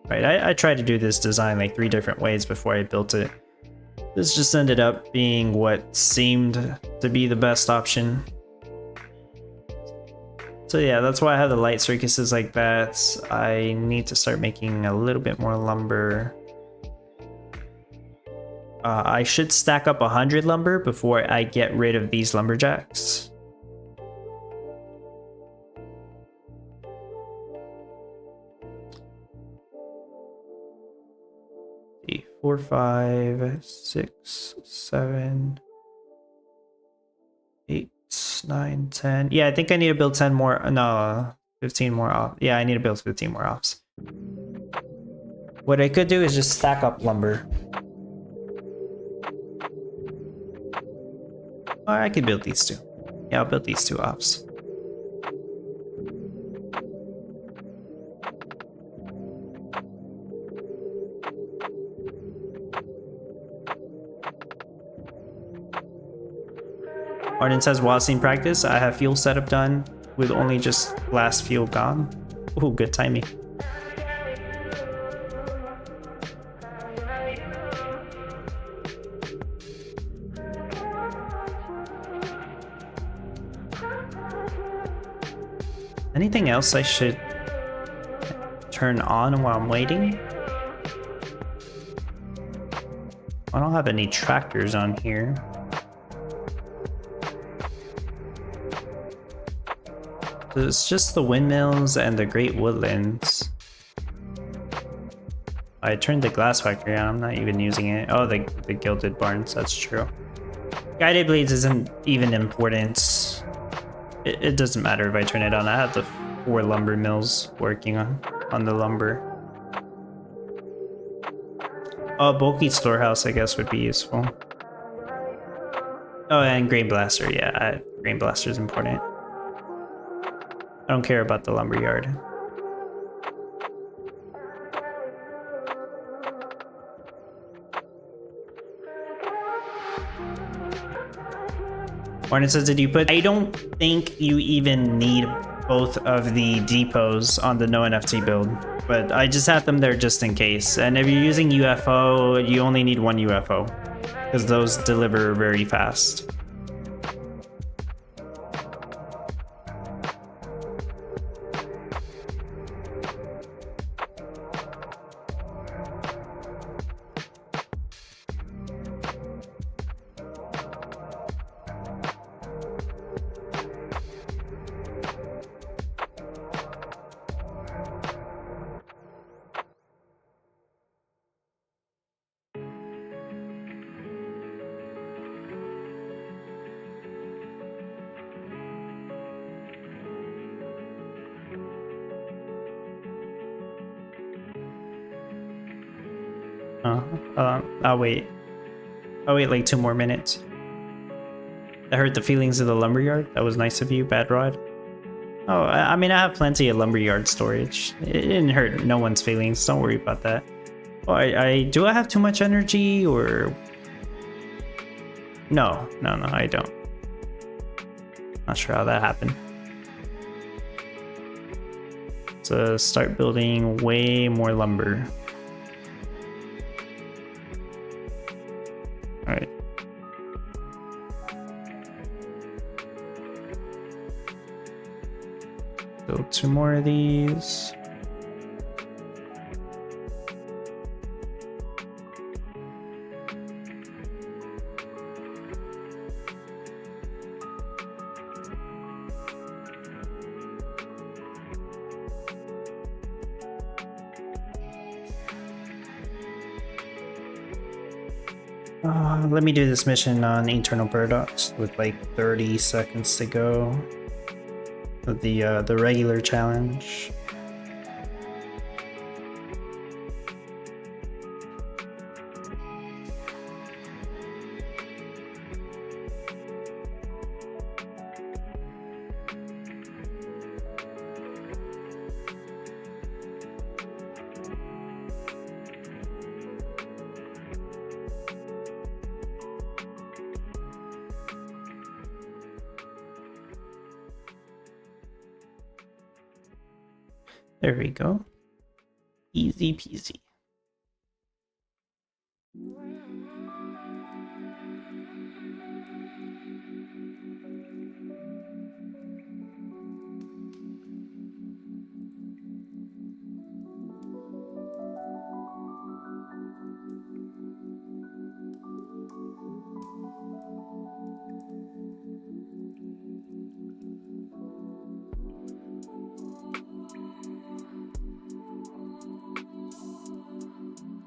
Right, I tried to do this design like 3 different ways before I built it. This just ended up being what seemed to be the best option. So yeah, that's why I have the light circuses like that. I need to start making a little bit more lumber. I should stack up 100 lumber before I get rid of these lumberjacks. 4, 5, 6, 7, 8, 9, 10. Yeah, I think I need to build 10 more. No, 15 more off. Yeah, I need to build 15 more offs. What I could do is just stack up lumber. Or I could build these 2. Yeah, I'll build these 2 offs. Arden says, while seeing practice, I have fuel setup done. with only just last fuel gone. Ooh, good timing. Anything else I should turn on while I'm waiting? I don't have any tractors on here. It's just the windmills and the great woodlands. I turned the glass factory on, I'm not even using it. Oh, the gilded barns, that's true. Guided blades isn't even important. It doesn't matter if I turn it on. I have the 4 lumber mills working on the lumber. Oh, bulky storehouse, I guess, would be useful. Oh, and grain blaster, yeah, grain blaster is important. I don't care about the lumber yard. Martin says, did you put... I don't think you even need both of the depots on the no NFT build, but I just have them there just in case. And if you're using UFO, you only need 1 UFO, because those deliver very fast. I'll wait. I'll wait like 2 more minutes. That hurt the feelings of the lumberyard. That was nice of you, Bad Rod. Oh, I mean, I have plenty of lumberyard storage. It didn't hurt no one's feelings. Don't worry about that. Oh, do I have too much energy or... No, I don't. Not sure how that happened. So start building way more lumber. Alright. Build 2 more of these. Let me do this mission on Eternal Paradox with like 30 seconds to go. The regular challenge. There we go. Easy peasy.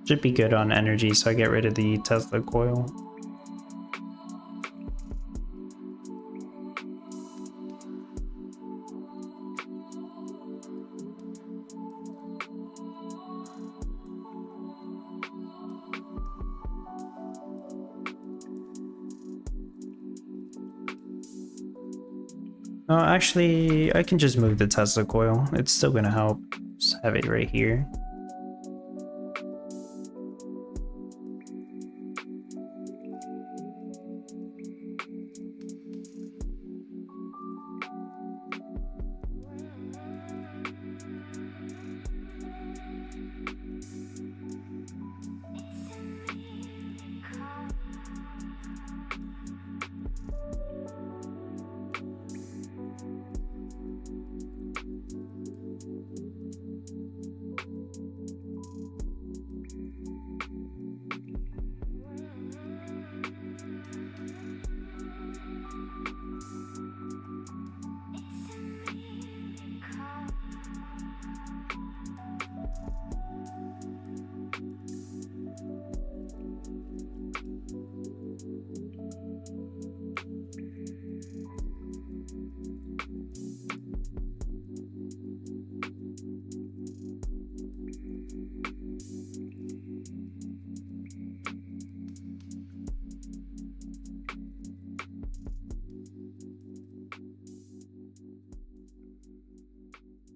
Should be good on energy, so I get rid of the Tesla coil. Oh, actually, I can just move the Tesla coil. It's still gonna help. Just have it right here.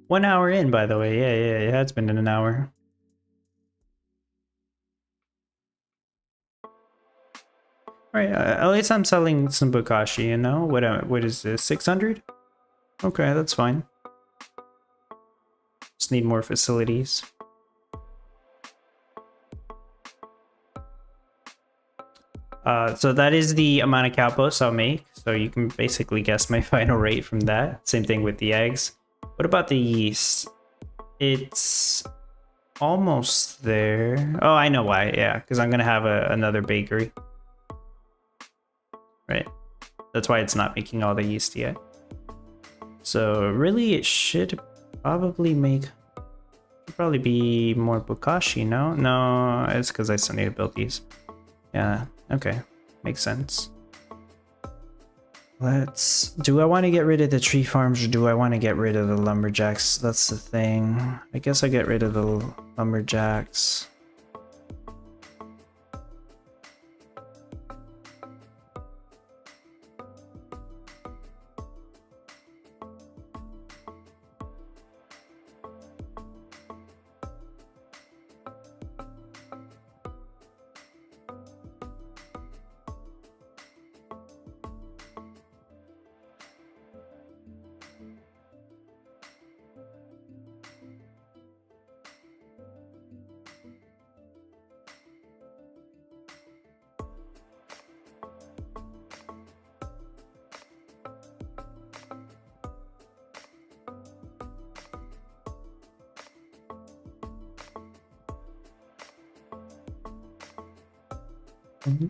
1 hour in, by the way. Yeah, it's been an hour. Alright, at least I'm selling some Bokashi, you know? What is this, 600? Okay, that's fine. Just need more facilities. So that is the amount of cowposts I'll make. So you can basically guess my final rate from that. Same thing with the eggs. What about the yeast? It's almost there. Oh, I know why. Yeah, because I'm going to have another bakery. Right. That's why it's not making all the yeast yet. So really it should probably be more Bokashi, no? No, it's because I still need to build these. Yeah, okay. Makes sense. Do I want to get rid of the tree farms or do I want to get rid of the lumberjacks? That's the thing. I guess I'll get rid of the lumberjacks. Mm-hmm.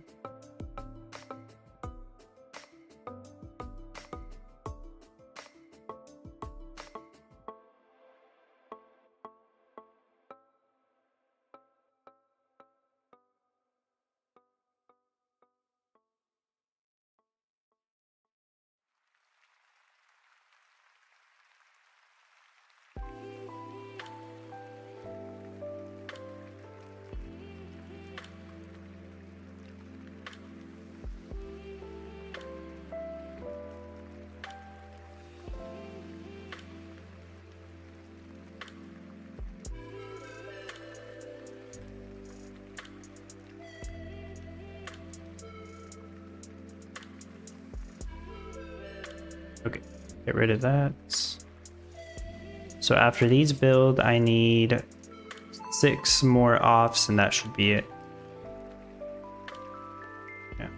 Okay, get rid of that. So after these build, I need 6 more offs and that should be it. Yeah.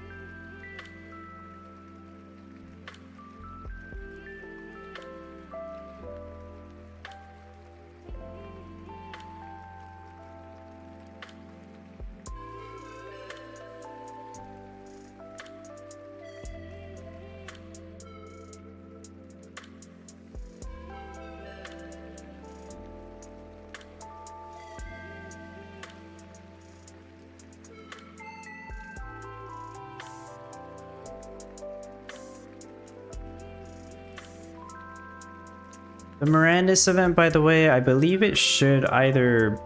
The Mirandus event, by the way, I believe it should either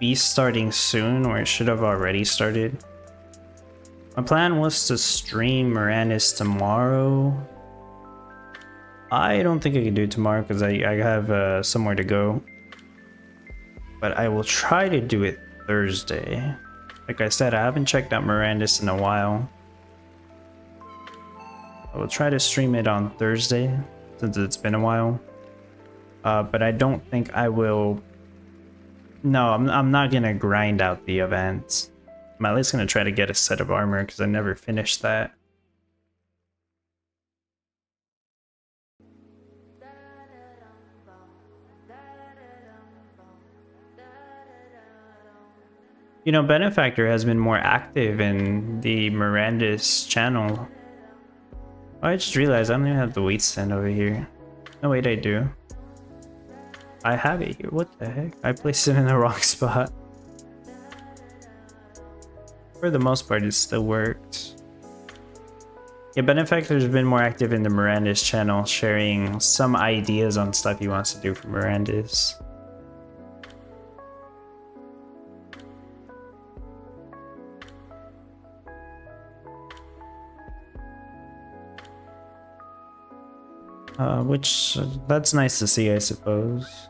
be starting soon or it should have already started. My plan was to stream Mirandus tomorrow. I don't think I can do it tomorrow because I have somewhere to go. But I will try to do it Thursday. Like I said, I haven't checked out Mirandus in a while. I will try to stream it on Thursday since it's been a while. But I don't think I will. No, I'm not gonna grind out the event. I'm at least gonna try to get a set of armor because I never finished that. You know, Benefactor has been more active in the Mirandus channel. Oh, I just realized I don't even have the weight stand over here. No, wait, I do. I have it here. What the heck? I placed it in the wrong spot. For the most part, it still worked. Yeah, Benefactor's been more active in the Mirandus channel, sharing some ideas on stuff he wants to do for Mirandus. Which that's nice to see, I suppose.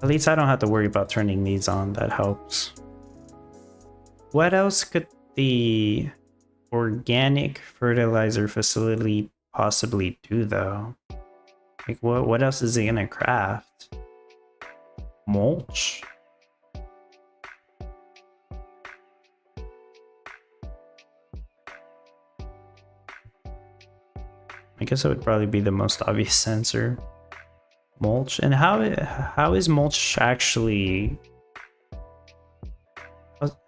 At least I don't have to worry about turning these on. That helps. What else could the organic fertilizer facility possibly do, though? Like, what else is it gonna craft? Mulch? I guess it would probably be the most obvious answer. Mulch. And how is mulch actually,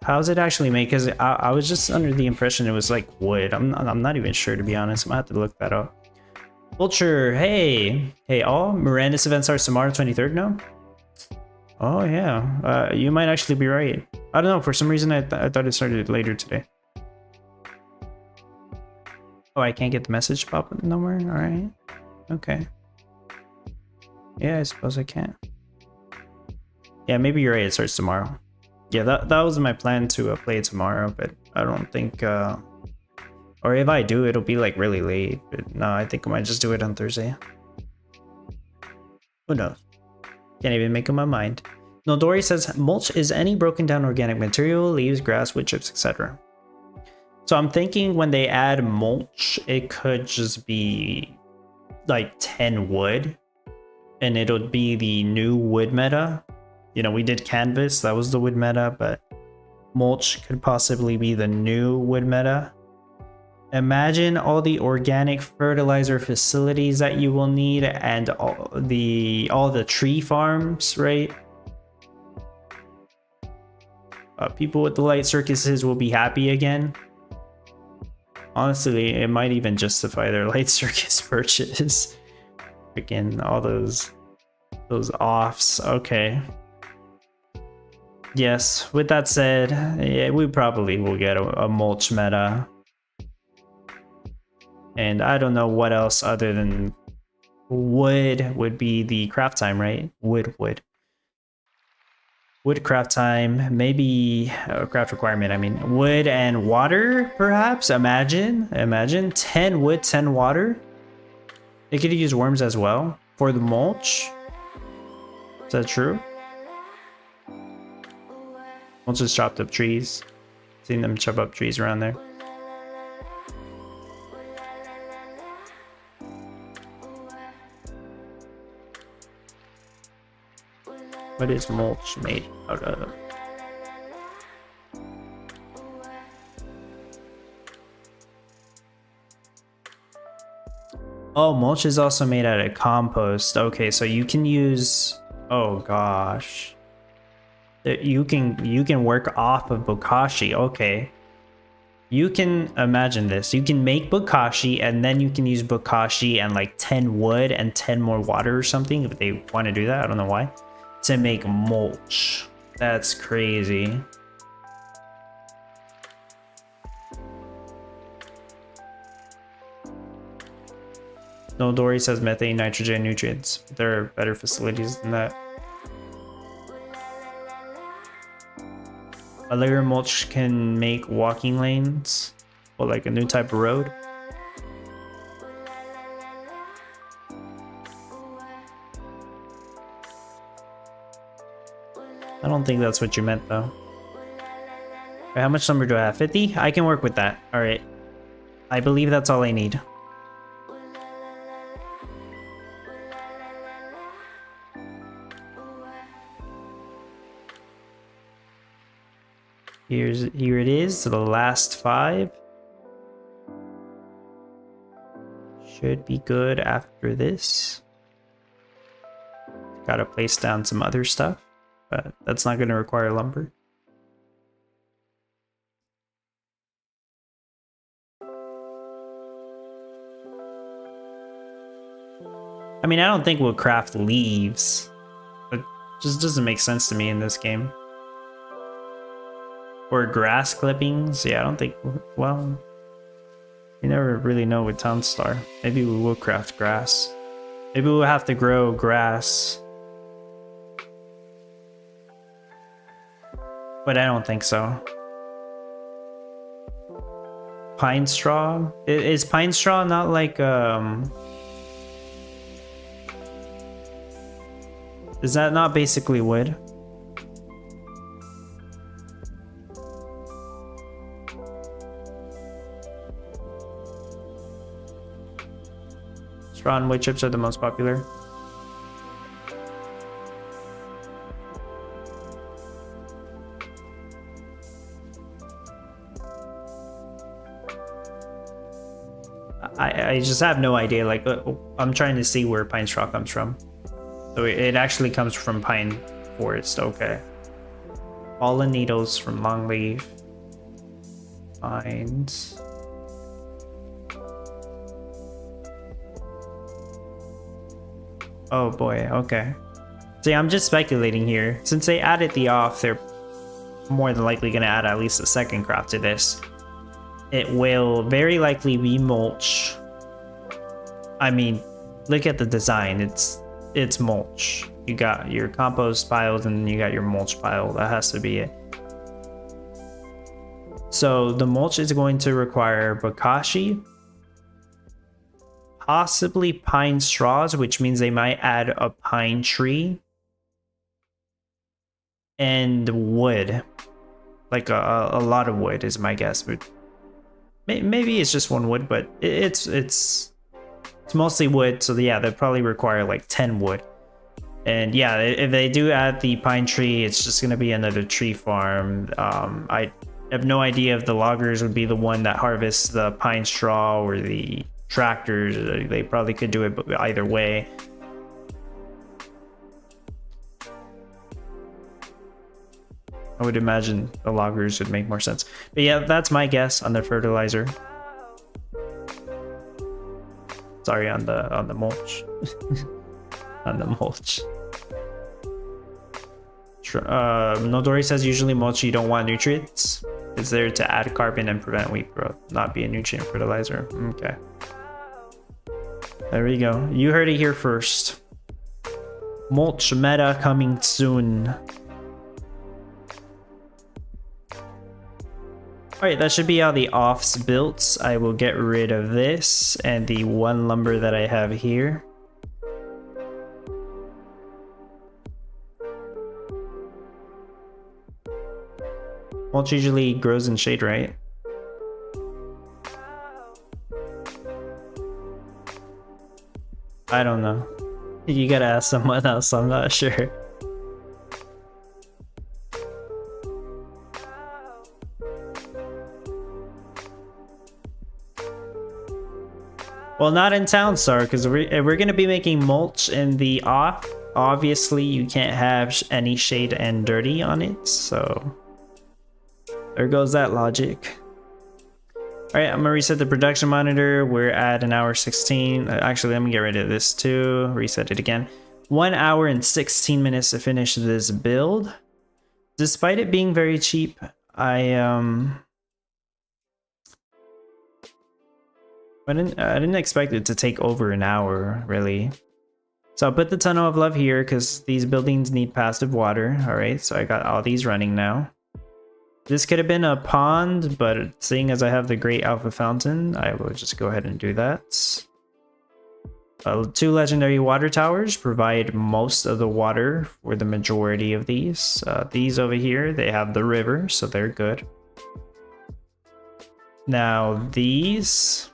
how's it actually made? Because I was just under the impression it was like wood. I'm not even sure, to be honest. I'm gonna have to look that up. Vulture, hey all, Miranda's event starts tomorrow 23rd now. Oh yeah, you might actually be right. I don't know, for some reason I thought it started later today. Oh, I can't get the message pop up nowhere. All right, okay. Yeah, I suppose I can't. Yeah, maybe you're right, it starts tomorrow. Yeah, that was my plan to play it tomorrow, but I don't think, or if I do, it'll be like really late. But no, I think I might just do it on Thursday. Who knows? Can't even make up my mind. Nodori says, mulch is any broken down organic material, leaves, grass, wood chips, etc. So I'm thinking when they add mulch, it could just be like 10 wood. And it'll be the new wood meta. You know, we did canvas, that was the wood meta, but mulch could possibly be the new wood meta. Imagine all the organic fertilizer facilities that you will need and all the tree farms, right? People with the light circuses will be happy again. Honestly, it might even justify their light circus purchase. Freaking all those offs. Okay. Yes, with that said, yeah, we probably will get a mulch meta. And I don't know what else other than wood would be the craft time, right? Wood craft time, maybe craft requirement. I mean, wood and water, perhaps. Imagine 10 wood, 10 water. They could use worms as well for the mulch. Is that true? Mulch just chopped up trees. Seen them chop up trees around there. What is mulch made out of? Oh, mulch is also made out of compost. Okay, so you can use, oh gosh. You can work off of Bokashi. Okay. You can imagine this. You can make Bokashi and then you can use Bokashi and like 10 wood and 10 more water or something if they want to do that. I don't know why. To make mulch. That's crazy. No, Dory says methane, nitrogen, nutrients. There are better facilities than that. A layer of mulch can make walking lanes or like a new type of road. I don't think that's what you meant though. Wait, how much lumber do I have? 50? I can work with that. All right. I believe that's all I need. Here it is, the last 5. Should be good after this. Gotta place down some other stuff, but that's not gonna require lumber. I mean, I don't think we'll craft leaves. It just doesn't make sense to me in this game. Or grass clippings. Yeah, I don't think... Well, you never really know with Townstar. Maybe we will craft grass. Maybe we'll have to grow grass. But I don't think so. Pine straw? Is pine straw not like... Is that not basically wood? Straw and wood chips are the most popular. I just have no idea. Like, I'm trying to see where pine straw comes from. So it actually comes from pine forest. Okay. Fallen needles from longleaf. Pines. Oh boy, okay. See, I'm just speculating here. Since they added the off, they're more than likely going to add at least a second craft to this. It will very likely be mulch. I mean, look at the design. It's mulch. You got your compost piles and you got your mulch pile. That has to be it. So the mulch is going to require Bokashi, possibly pine straws, which means they might add a pine tree, and wood. Like a lot of wood is my guess, but maybe it's just one wood, but it's mostly wood. So yeah, they'll probably require like 10 wood. And yeah, if they do add the pine tree, it's just gonna be another tree farm. I have no idea if the loggers would be the one that harvests the pine straw or the tractors. They probably could do it either way. I would imagine the loggers would make more sense. But yeah, that's my guess on the fertilizer. Sorry, on the mulch. On the mulch. Nodori says usually mulch you don't want nutrients. It's there to add carbon and prevent weed growth, not be a nutrient fertilizer. Okay. There we go. You heard it here first. Mulch meta coming soon. Alright, that should be all the offs built. I will get rid of this and the one lumber that I have here. Mulch usually grows in shade, right? I don't know. You gotta ask someone else, I'm not sure. Well, not in Townstar, because we're going to be making mulch in the off. Obviously, you can't have any shade and dirty on it, so there goes that logic. All right, I'm gonna reset the production monitor. We're at 1 hour 16. Actually, let me get rid of this too. Reset it again. 1 hour and 16 minutes to finish this build. Despite it being very cheap, I didn't expect it to take over an hour, really. So I'll put the tunnel of love here because these buildings need passive water. All right, so I got all these running now. This could have been a pond, but seeing as I have the Great Alpha Fountain, I will just go ahead and do that. 2 legendary water towers provide most of the water for the majority of these. These over here, they have the river, so they're good. Now these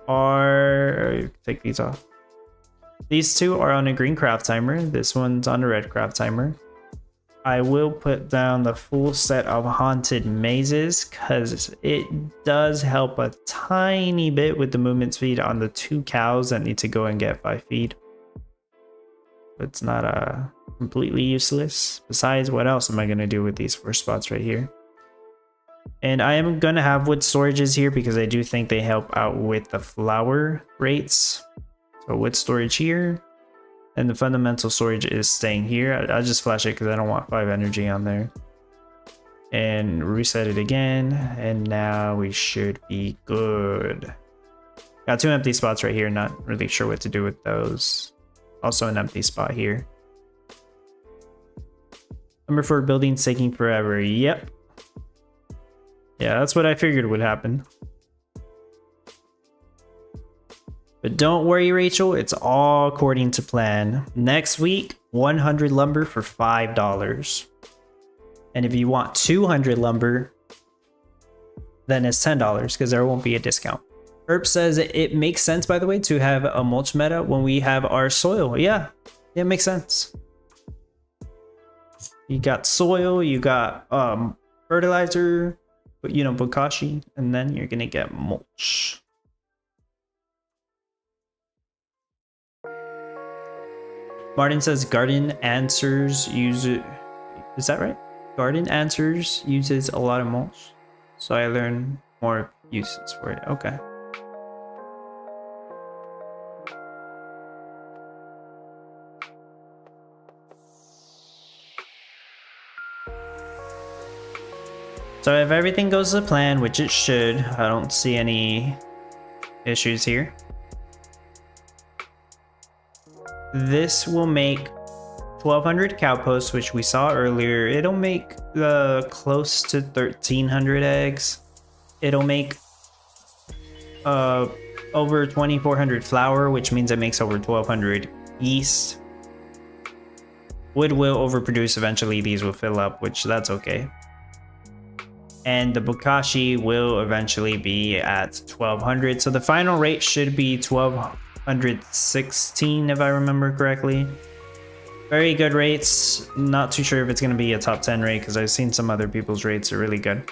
are... take these off. These two are on a green craft timer. This one's on a red craft timer. I will put down the full set of haunted mazes because it does help a tiny bit with the movement speed on the 2 cows that need to go and get 5 feed. But it's not completely useless. Besides, what else am I going to do with these 4 spots right here? And I am going to have wood storages here because I do think they help out with the flower rates. So wood storage here. And the fundamental storage is staying here. I'll just flash it because I don't want 5 energy on there. And reset it again. And now we should be good. Got 2 empty spots right here. Not really sure what to do with those. Also an empty spot here. Number 4 buildings taking forever. Yep. Yeah, that's what I figured would happen. But don't worry, Rachel, it's all according to plan. Next week, 100 lumber for $5. And if you want 200 lumber, then it's $10 because there won't be a discount. Herb says it makes sense, by the way, to have a mulch meta when we have our soil. Yeah, it makes sense. You got soil, you got fertilizer, you know, Bokashi, and then you're gonna get mulch. Martin says Garden Answers use it. Is that right? Garden Answers uses a lot of mulch, so I learned more uses for it. Okay. So if everything goes to plan, which it should, I don't see any issues here. This will make 1,200 Cowposts, which we saw earlier. It'll make close to 1,300 eggs. It'll make over 2,400 flour, which means it makes over 1,200 yeast. Wood will overproduce eventually. These will fill up, which that's okay. And the Bokashi will eventually be at 1,200. So the final rate should be 1,216 if I remember correctly. Very good rates. Not too sure if it's going to be a top 10 rate because I've seen some other people's rates are really good.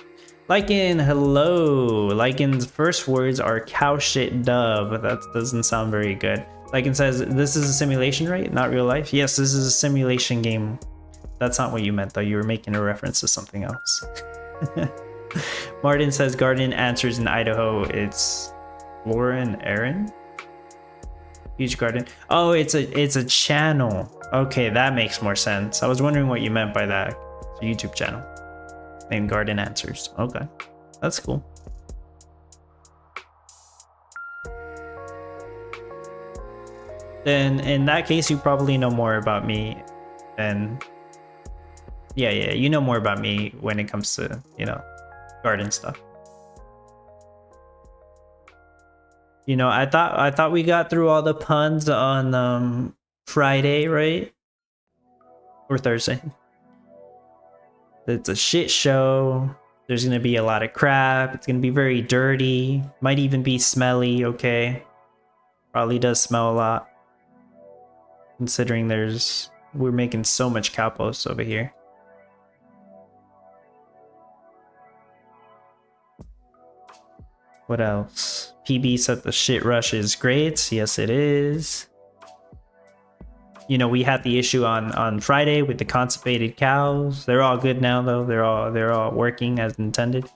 Lycan, hello. Lycan's first words are cow shit dub. That doesn't sound very good. Lycan says, this is a simulation, right? Not real life? Yes, this is a simulation game. That's not what you meant though. You were making a reference to something else. Martin says Garden Answers in Idaho. It's Laura and Aaron. Huge garden. Oh, it's a channel. Okay, that makes more sense. I was wondering what you meant by that. It's a YouTube channel named Garden Answers. Okay, that's cool. Then in that case, you probably know more about me than. Yeah, you know more about me when it comes to, you know, garden stuff. You know, I thought we got through all the puns on Friday, right? Or Thursday. It's a shit show. There's gonna be a lot of crap. It's gonna be very dirty. Might even be smelly, okay? Probably does smell a lot. Considering we're making so much cowposts over here. What else? PB said the shit rush is great. Yes, it is. You know, we had the issue on Friday with the constipated cows. They're all good now, though. They're all working as intended.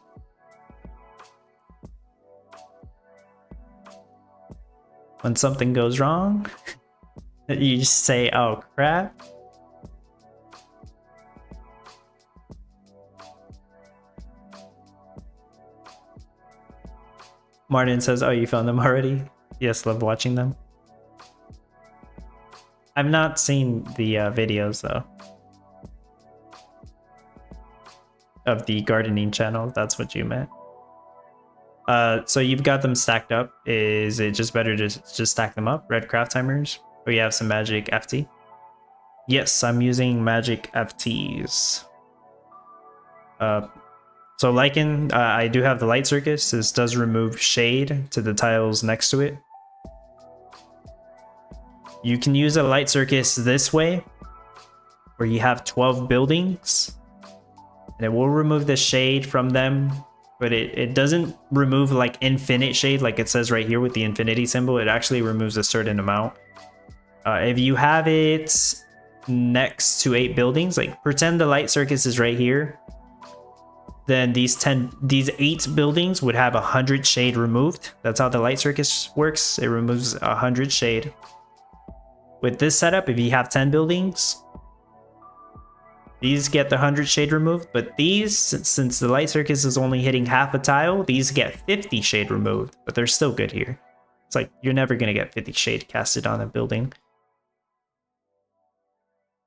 When something goes wrong, you just say, "Oh crap." Martin says, oh, you found them already? Yes, love watching them. I've not seen the videos, though. Of the gardening channel, if that's what you meant. So you've got them stacked up. Is it just better to just stack them up? Red craft timers? Or you have some magic FT? Yes, I'm using magic FTs. So Lycan, I do have the light circus. This does remove shade to the tiles next to it. You can use a light circus this way, where you have 12 buildings, and it will remove the shade from them, but it doesn't remove like infinite shade like it says right here with the infinity symbol. It actually removes a certain amount. If you have it next to 8 buildings, like pretend the light circus is right here, then these 8 buildings would have 100 shade removed. That's how the light circus works. It removes 100 shade. With this setup, if you have 10 buildings, these get the 100 shade removed, but these, since the light circus is only hitting half a tile, these get 50 shade removed, but they're still good here. It's like, you're never gonna get 50 shade casted on a building.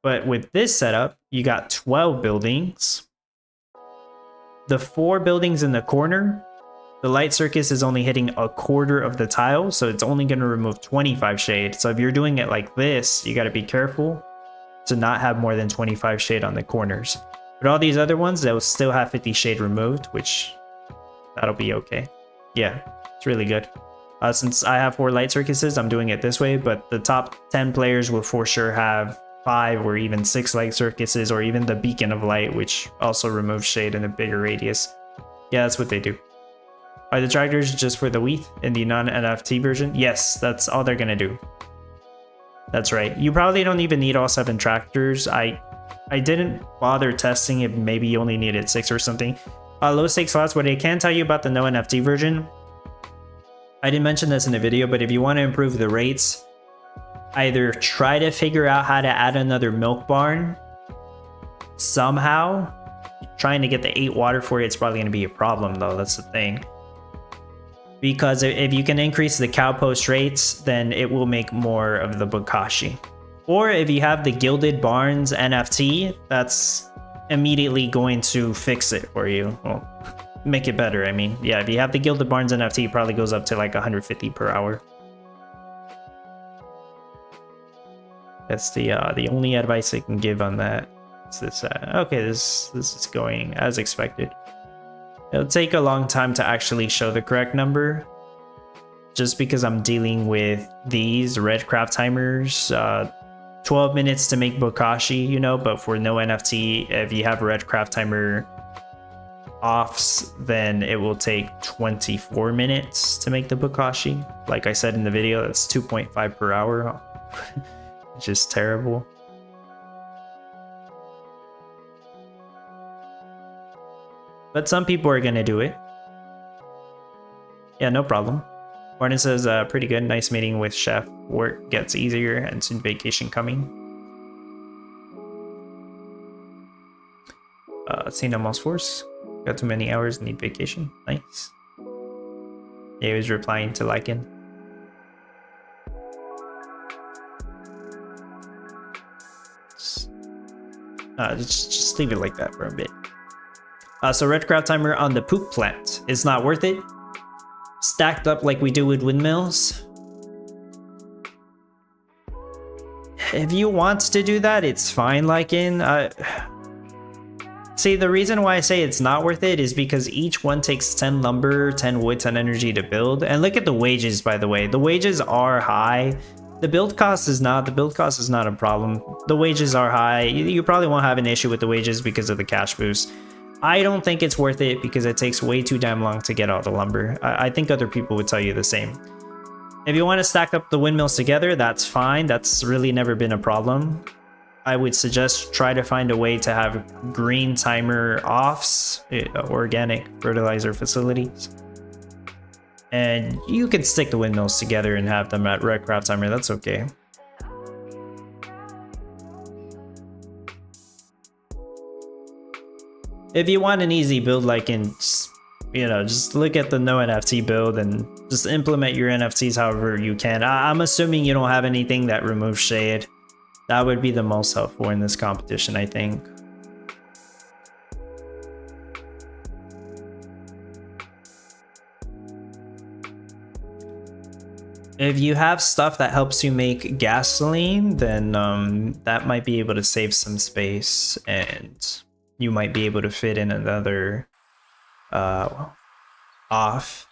But with this setup, you got 12 buildings. The 4 buildings in the corner, the light circus is only hitting a quarter of the tile, so it's only gonna remove 25 shade. So if you're doing it like this, you gotta be careful to not have more than 25 shade on the corners. But all these other ones, they'll still have 50 shade removed, which that'll be okay. Yeah, it's really good. Since I have 4 light circuses, I'm doing it this way, but the top 10 players will for sure have 5 or even 6 light circuses, or even the beacon of light, which also removes shade in a bigger radius. Yeah, that's what they do. Are the tractors just for the wheat in the non-NFT version? Yes, that's all they're gonna do. That's right. You probably don't even need all 7 tractors. I didn't bother testing if maybe you only needed 6 or something. Low stake slots, what I can tell you about the no NFT version, I didn't mention this in the video, but if you want to improve the rates, either try to figure out how to add another milk barn somehow. Trying to get the 8 water for it's probably going to be a problem though, that's the thing. Because if you can increase the Cowpost rates, then it will make more of the Bokashi. Or if you have the Gilded Barns NFT, that's immediately going to fix it for you. Well, make it better, I mean. Yeah, if you have the Gilded Barns NFT, it probably goes up to like 150 per hour. That's the only advice I can give on that. It's this, okay, this is going as expected. It'll take a long time to actually show the correct number, just because I'm dealing with these red craft timers. 12 minutes to make Bokashi, you know, but for no NFT, if you have red craft timer offs, then it will take 24 minutes to make the Bokashi. Like I said in the video, that's 2.5 per hour. Just terrible. But some people are gonna do it. Yeah, no problem. Martin says, pretty good. Nice meeting with Chef. Work gets easier and soon vacation coming. Seen almost force. Got too many hours, need vacation. Nice. Yeah, he was replying to Lycan. Just leave it like that for a bit. So red craft timer on the poop plant is not worth it. Stacked up like we do with windmills. If you want to do that, it's fine, Lycan. See, the reason why I say it's not worth it is because each one takes 10 lumber, 10 wood, 10 energy to build. And look at the wages, by the way. The wages are high. The build cost is not. The build cost is not a problem. The wages are high. You probably won't have an issue with the wages because of the cash boost. I don't think it's worth it because it takes way too damn long to get all the lumber. I think other people would tell you the same. If you want to stack up the windmills together, that's fine. That's really never been a problem. I would suggest try to find a way to have green timer offs, organic fertilizer facilities. And you can stick the windmills together and have them at red craft timer, that's okay. If you want an easy build, like in, you know, just look at the no NFT build and just implement your NFTs however you can. I'm assuming you don't have anything that removes shade. That would be the most helpful in this competition, I think. If you have stuff that helps you make gasoline, then that might be able to save some space, and you might be able to fit in another off.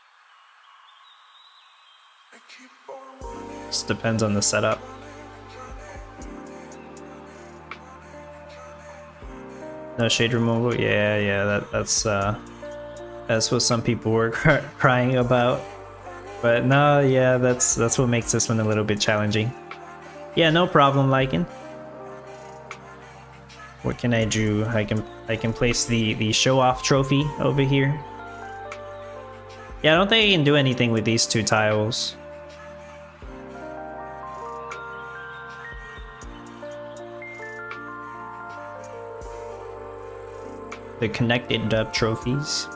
Just depends on the setup. No shade removal. Yeah. That's what some people were crying about. But no, yeah, that's what makes this one a little bit challenging. Yeah, no problem, Lycan. What can I do? I can place the show off trophy over here. Yeah, I don't think I can do anything with these two tiles. The connected dub trophies.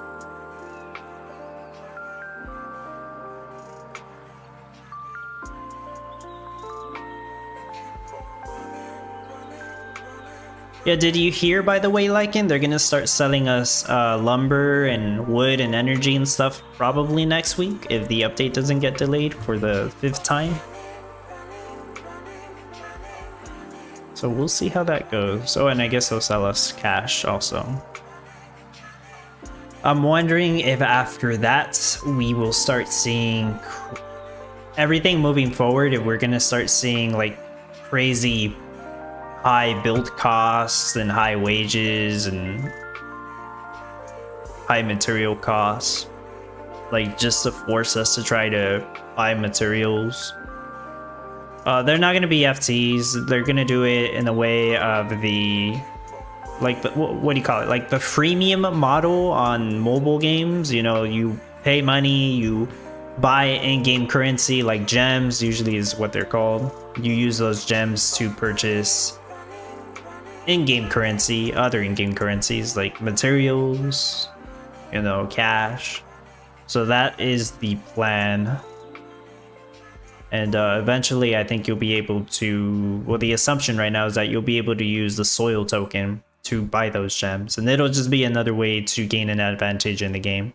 Yeah, did you hear, by the way, Lycan? They're gonna start selling us lumber and wood and energy and stuff probably next week if the update doesn't get delayed for the 5th time. So we'll see how that goes. Oh, and I guess they'll sell us cash also. I'm wondering if after that we will start seeing everything moving forward, if we're gonna start seeing like crazy high build costs and high wages and high material costs, like just to force us to try to buy materials. They're not going to be FTs. They're going to do it in the way of the, like, the, what do you call it? Like the freemium model on mobile games. You know, you pay money, you buy in-game currency, like gems usually is what they're called. You use those gems to purchase in-game currency, other in-game currencies like materials, you know, cash. So that is the plan. And eventually I think you'll be able to, well, the assumption right now is that you'll be able to use the soil token to buy those gems, and it'll just be another way to gain an advantage in the game.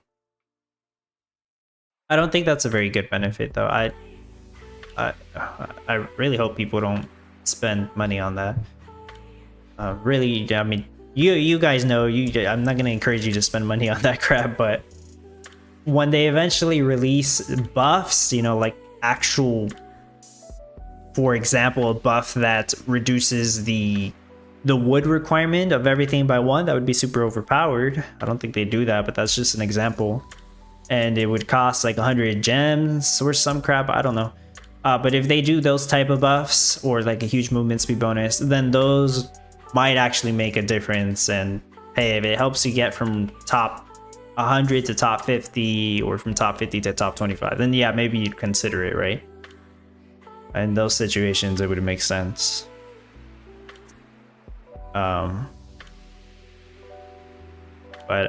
I don't think that's a very good benefit though. I really hope people don't spend money on that. Really, I mean, you guys know, I'm not gonna encourage you to spend money on that crap, but when they eventually release buffs, you know, like actual, for example, a buff that reduces the wood requirement of everything by 1, that would be super overpowered. I don't think they do that, but that's just an example. And it would cost like 100 gems or some crap, I don't know. But if they do those type of buffs, or like a huge movement speed bonus, then those might actually make a difference. And hey, if it helps you get from top 100 to top 50, or from top 50 to top 25, then yeah, maybe you'd consider it, right? In those situations, it would make sense. But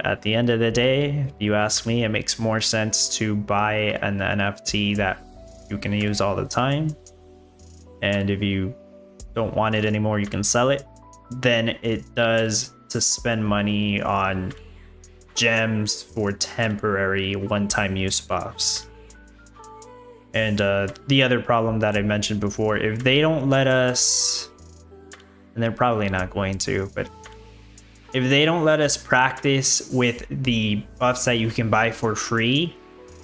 at the end of the day, if you ask me, it makes more sense to buy an NFT that you can use all the time. And if you don't want it anymore, you can sell it. Then it does to spend money on gems for temporary one-time use buffs. And the other problem that I mentioned before, if they don't let us, and they're probably not going to, but if they don't let us practice with the buffs that you can buy for free,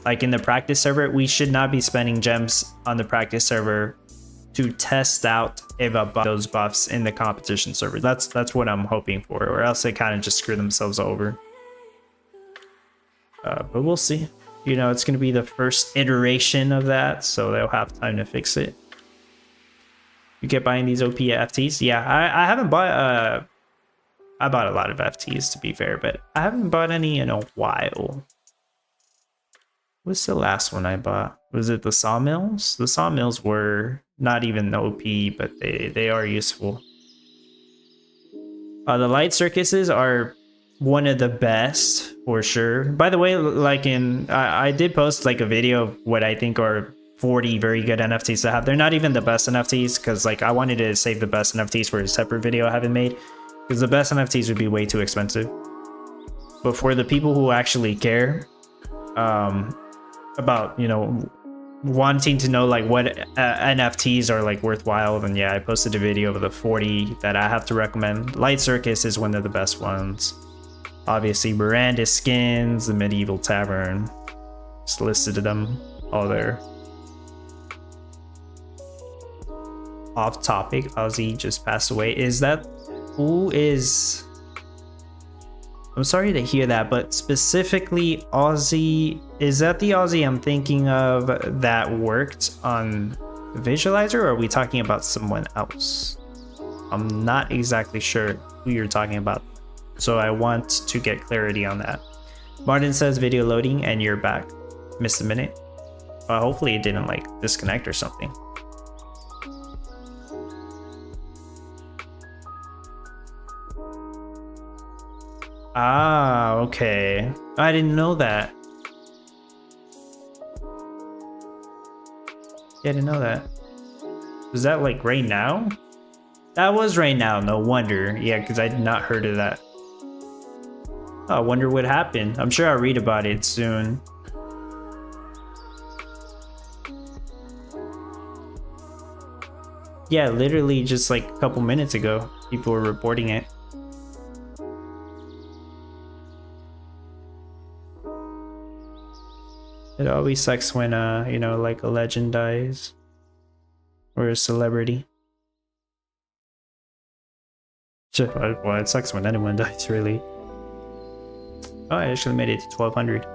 like in the practice server, we should not be spending gems on the practice server to test out if those buffs in the competition server. That's what I'm hoping for, or else they kind of just screw themselves over. But we'll see. You know, it's going to be the first iteration of that, so they'll have time to fix it. You get buying these OP FTs? Yeah, I haven't bought... I bought a lot of FTs, to be fair, but I haven't bought any in a while. What's the last one I bought? Was it the sawmills? The sawmills were not even OP, but they are useful. The light circuses are one of the best, for sure. By the way, like I did post like a video of what I think are 40 very good NFTs to have. They're not even the best NFTs, because like I wanted to save the best NFTs for a separate video I haven't made, because the best NFTs would be way too expensive. But for the people who actually care about, you know, wanting to know like what NFTs are like worthwhile, then yeah, I posted a video of the 40 that I have to recommend. Light Circus is one of the best ones. Obviously, Miranda skins, the Medieval Tavern, just listed them all there. Off topic, Ozzy just passed away. Is that who is I'm sorry to hear that, but specifically Aussie, is that the Aussie I'm thinking of that worked on Visualizer, or are we talking about someone else? I'm not exactly sure who you're talking about, so I want to get clarity on that. Martin says video loading and you're back. Missed a minute. Hopefully it didn't like disconnect or something. Ah, okay. I didn't know that. Yeah, I didn't know that. Was that like right now? That was right now, no wonder. Yeah, because I had not heard of that. Oh, I wonder what happened. I'm sure I'll read about it soon. Yeah, literally just like a couple minutes ago, people were reporting it. It always sucks when, you know, like a legend dies. Or a celebrity. Well, it sucks when anyone dies, really. Oh, I actually made it to 1200.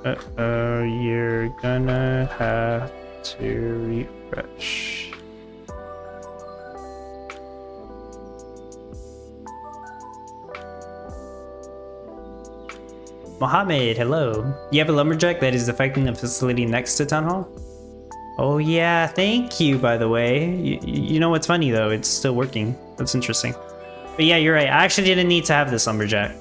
Uh-oh, you're gonna have to refresh. Mohammed, hello. You have a lumberjack that is affecting the facility next to Town Hall? Oh yeah, thank you, by the way. You know what's funny though? It's still working. That's interesting. But yeah, you're right. I actually didn't need to have this lumberjack.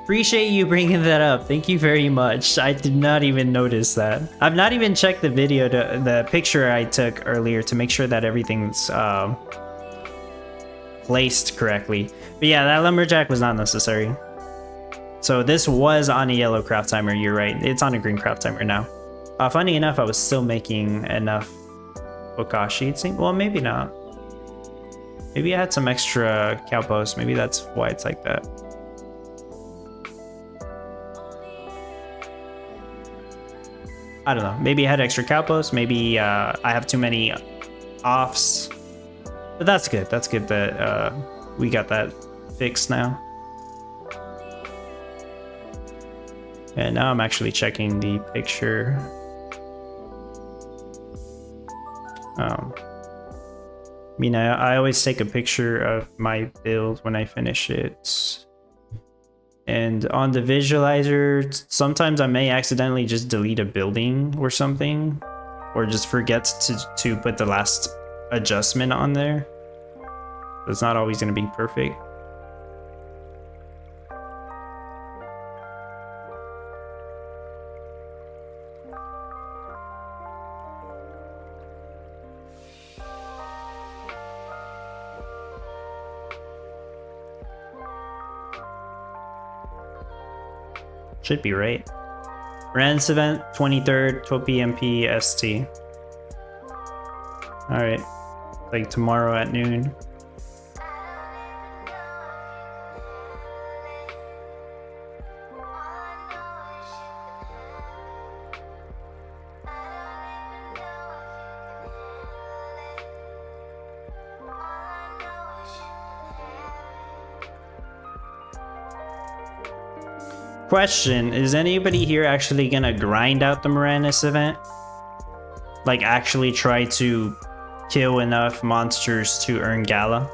Appreciate you bringing that up. Thank you very much. I did not even notice that. I've not even checked the video, the picture I took earlier to make sure that everything's placed correctly. But yeah, that lumberjack was not necessary. So this was on a yellow craft timer. You're right. It's on a green craft timer now. Funny enough, I was still making enough Bokashi, it seemed. Well, maybe not. Maybe I had some extra Cowpost. Maybe that's why it's like that. I don't know. Maybe I had extra Cowpost. Maybe I have too many offs. But that's good. That's good that we got that fixed now. And now I'm actually checking the picture. I mean, I always take a picture of my build when I finish it. And on the visualizer, sometimes I may accidentally just delete a building or something, or just forget to put the last adjustment on there. It's not always going to be perfect. Should be right. Rand's event, 23rd, 12 p.m. PST. Alright. Like tomorrow at noon. Question, is anybody here actually gonna grind out the Moranis event? Like actually try to kill enough monsters to earn Gala?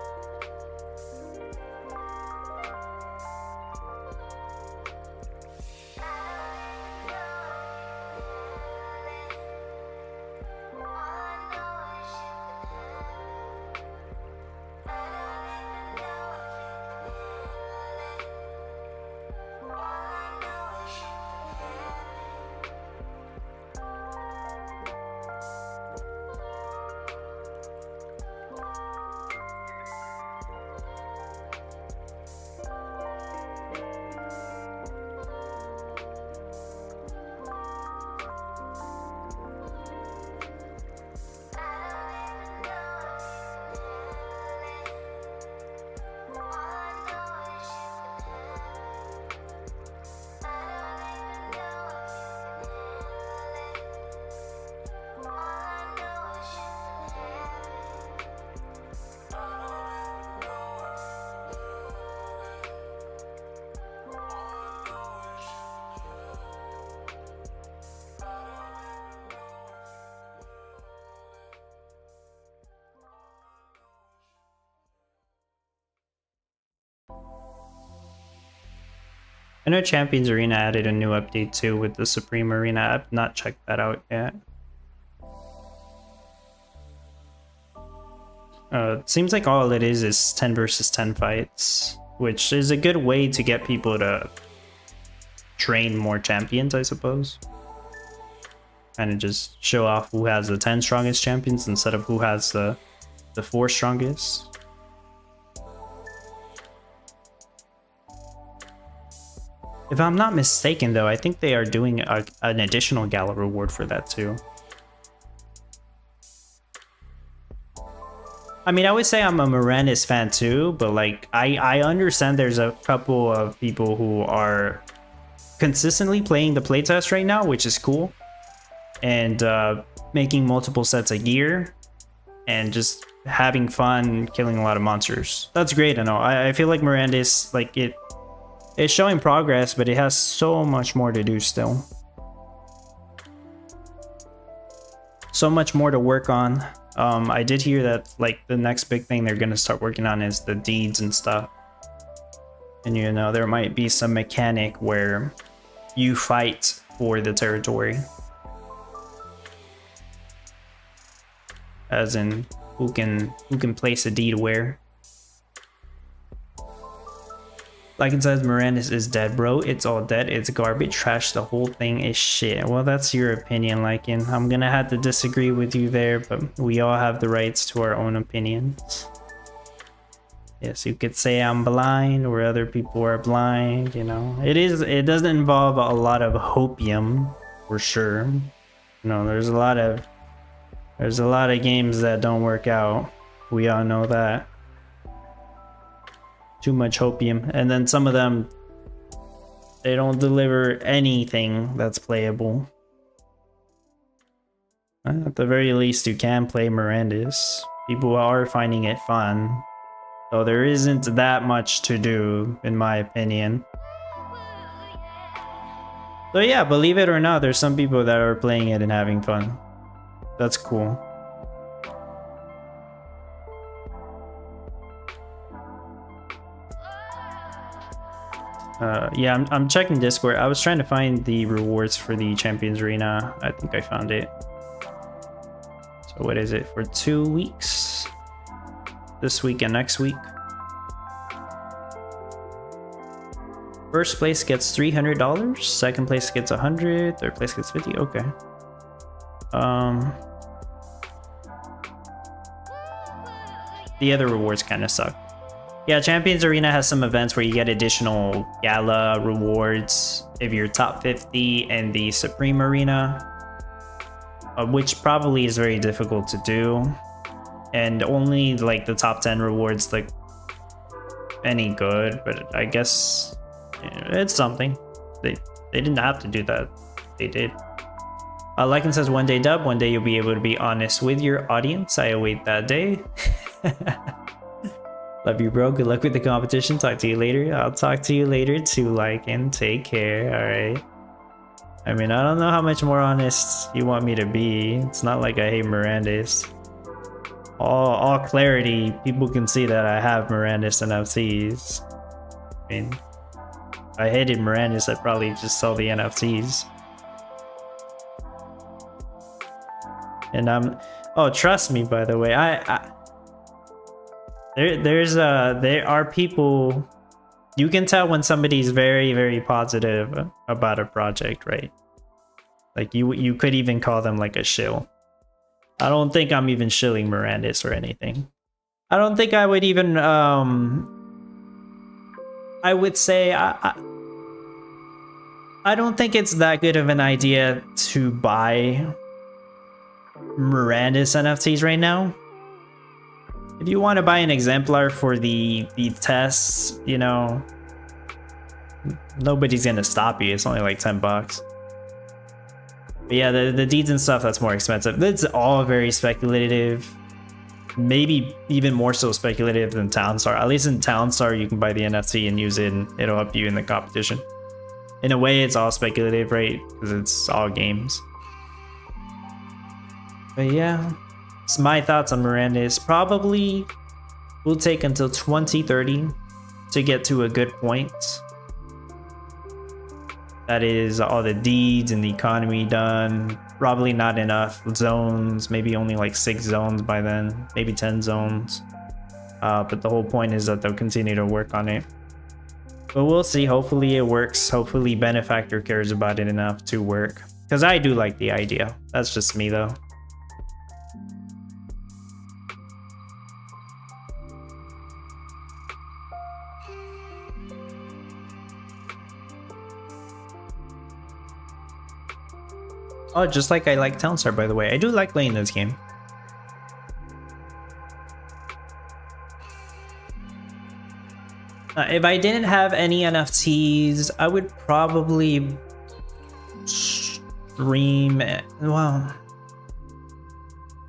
I know Champions Arena added a new update too with the Supreme Arena. I've not checked that out yet. It seems like all it is 10 versus 10 fights, which is a good way to get people to train more champions, I suppose. Kind of just show off who has the 10 strongest champions instead of who has the 4 strongest. If I'm not mistaken though, I think they are doing an additional Gala reward for that too. I mean, I would say I'm a Morandis fan too, but like I understand there's a couple of people who are consistently playing the playtest right now, which is cool, and making multiple sets a year and just having fun killing a lot of monsters. That's great. I know. I feel like Morandis, like it's showing progress, but it has so much more to do still. So much more to work on. I did hear that like the next big thing they're gonna start working on is the deeds and stuff. And you know, there might be some mechanic where you fight for the territory. As in who can place a deed where. Like it says, Morandis is dead, bro. It's all dead. It's garbage, trash. The whole thing is shit. Well, that's your opinion, Lycan. I'm gonna have to disagree with you there, but we all have the rights to our own opinions. Yes, you could say I'm blind, or other people are blind. You know, it doesn't involve a lot of hopium, for sure. You know, there's a lot of games that don't work out. We all know that. Too much hopium, and then some of them, they don't deliver anything that's playable. At the very least, you can play Morandis. People are finding it fun, so there isn't that much to do, in my opinion. So yeah, believe it or not, there's some people that are playing it and having fun. That's cool. Yeah, I'm checking Discord. I was trying to find the rewards for the Champions Arena. I think I found it. So what is it? For 2 weeks? This week and next week. First place gets $300. Second place gets 100. Third place gets 50. Okay. The other rewards kind of suck. Yeah, Champions Arena has some events where you get additional Gala rewards if you're top 50 in the Supreme Arena, which probably is very difficult to do, and only like the top 10 rewards like any good, but I guess it's something. They didn't have to do that. They did. Lycan says, one day dub, one day you'll be able to be honest with your audience. I await that day. Love you, bro. Good luck with the competition. Talk to you later. I'll talk to you later too, Lycan. Take care. All right. I mean, I don't know how much more honest you want me to be. It's not like I hate Morandis. All clarity, people can see that I have Morandis NFTs. I mean, if I hated Morandis, I'd probably just sell the NFTs. And oh, trust me, by the way, there are people, you can tell when somebody's very, very positive about a project, right? Like you could even call them like a shill. I don't think I'm even shilling Morandis or anything. I don't think I would even I would say I don't think it's that good of an idea to buy Morandis NFTs right now. If you want to buy an exemplar for the tests, you know, nobody's gonna stop you. It's only like $10. But yeah, the deeds and stuff, that's more expensive. It's all very speculative. Maybe even more so speculative than Townstar. At least in Townstar, you can buy the NFT and use it, and it'll help you in the competition. In a way, it's all speculative, right? Because it's all games. But yeah, it's my thoughts on Morandis. Probably will take until 2030 to get to a good point. That is all the deeds and the economy done. Probably not enough zones, maybe only like 6 zones by then, maybe 10 zones. But the whole point is that they'll continue to work on it. But we'll see. Hopefully it works. Hopefully Benefactor cares about it enough to work. Because I do like the idea. That's just me though. Oh, just like I like Townstar, by the way. I do like playing this game. If I didn't have any NFTs, I would probably stream. Well,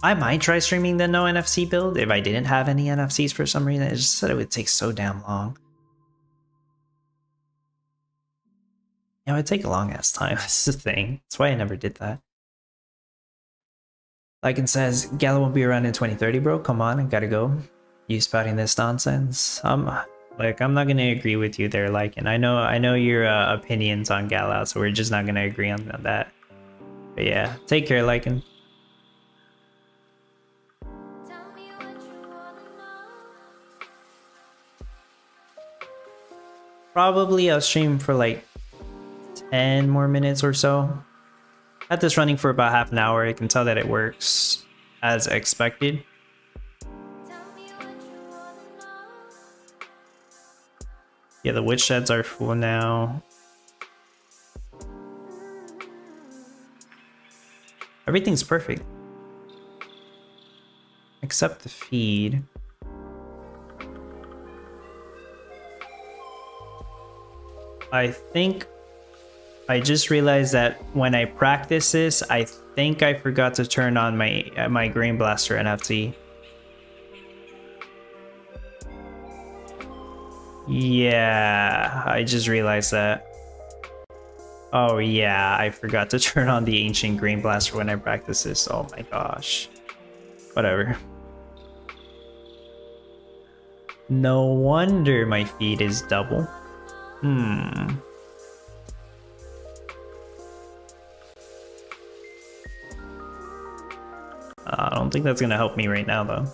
I might try streaming the no NFC build if I didn't have any NFTs for some reason. It just said it would take so damn long. Yeah, it would take a long ass time. That's the thing. That's why I never did that. Lycan says, Gala won't be around in 2030, bro. Come on, I gotta go. You spouting this nonsense? Like, I'm not gonna agree with you there, Lycan. I know your opinions on Gala, so we're just not gonna agree on that. But yeah, take care, Lycan. Probably I'll stream for like 10 more minutes or so. Had this running for about half an hour. I can tell that it works as expected. Yeah, the witch sheds are full now. Everything's perfect. Except the feed. I think I just realized that when I practice this, I think I forgot to turn on my Grain Blaster NFT. Yeah, I just realized that. Oh yeah, I forgot to turn on the Ancient Grain Blaster when I practice this. Oh my gosh. Whatever. No wonder my feed is double. I don't think that's gonna help me right now though.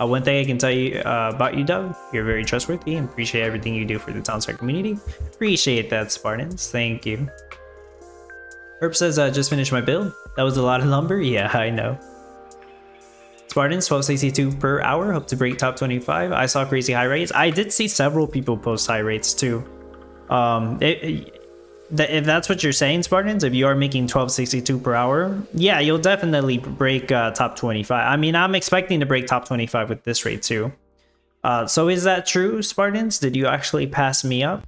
One thing I can tell you about you, Doug, you're very trustworthy and appreciate everything you do for the Townstar community. Appreciate that, Spartans. Thank you. Herb says, just finished my build. That was a lot of lumber. Yeah, I know. Spartans, 1262 per hour. Hope to break top 25. I saw crazy high rates. I did see several people post high rates too. If that's what you're saying, Spartans, if you are making 1262 per hour, yeah, you'll definitely break top 25. I mean, I'm expecting to break top 25 with this rate too. So is that true, Spartans? Did you actually pass me up?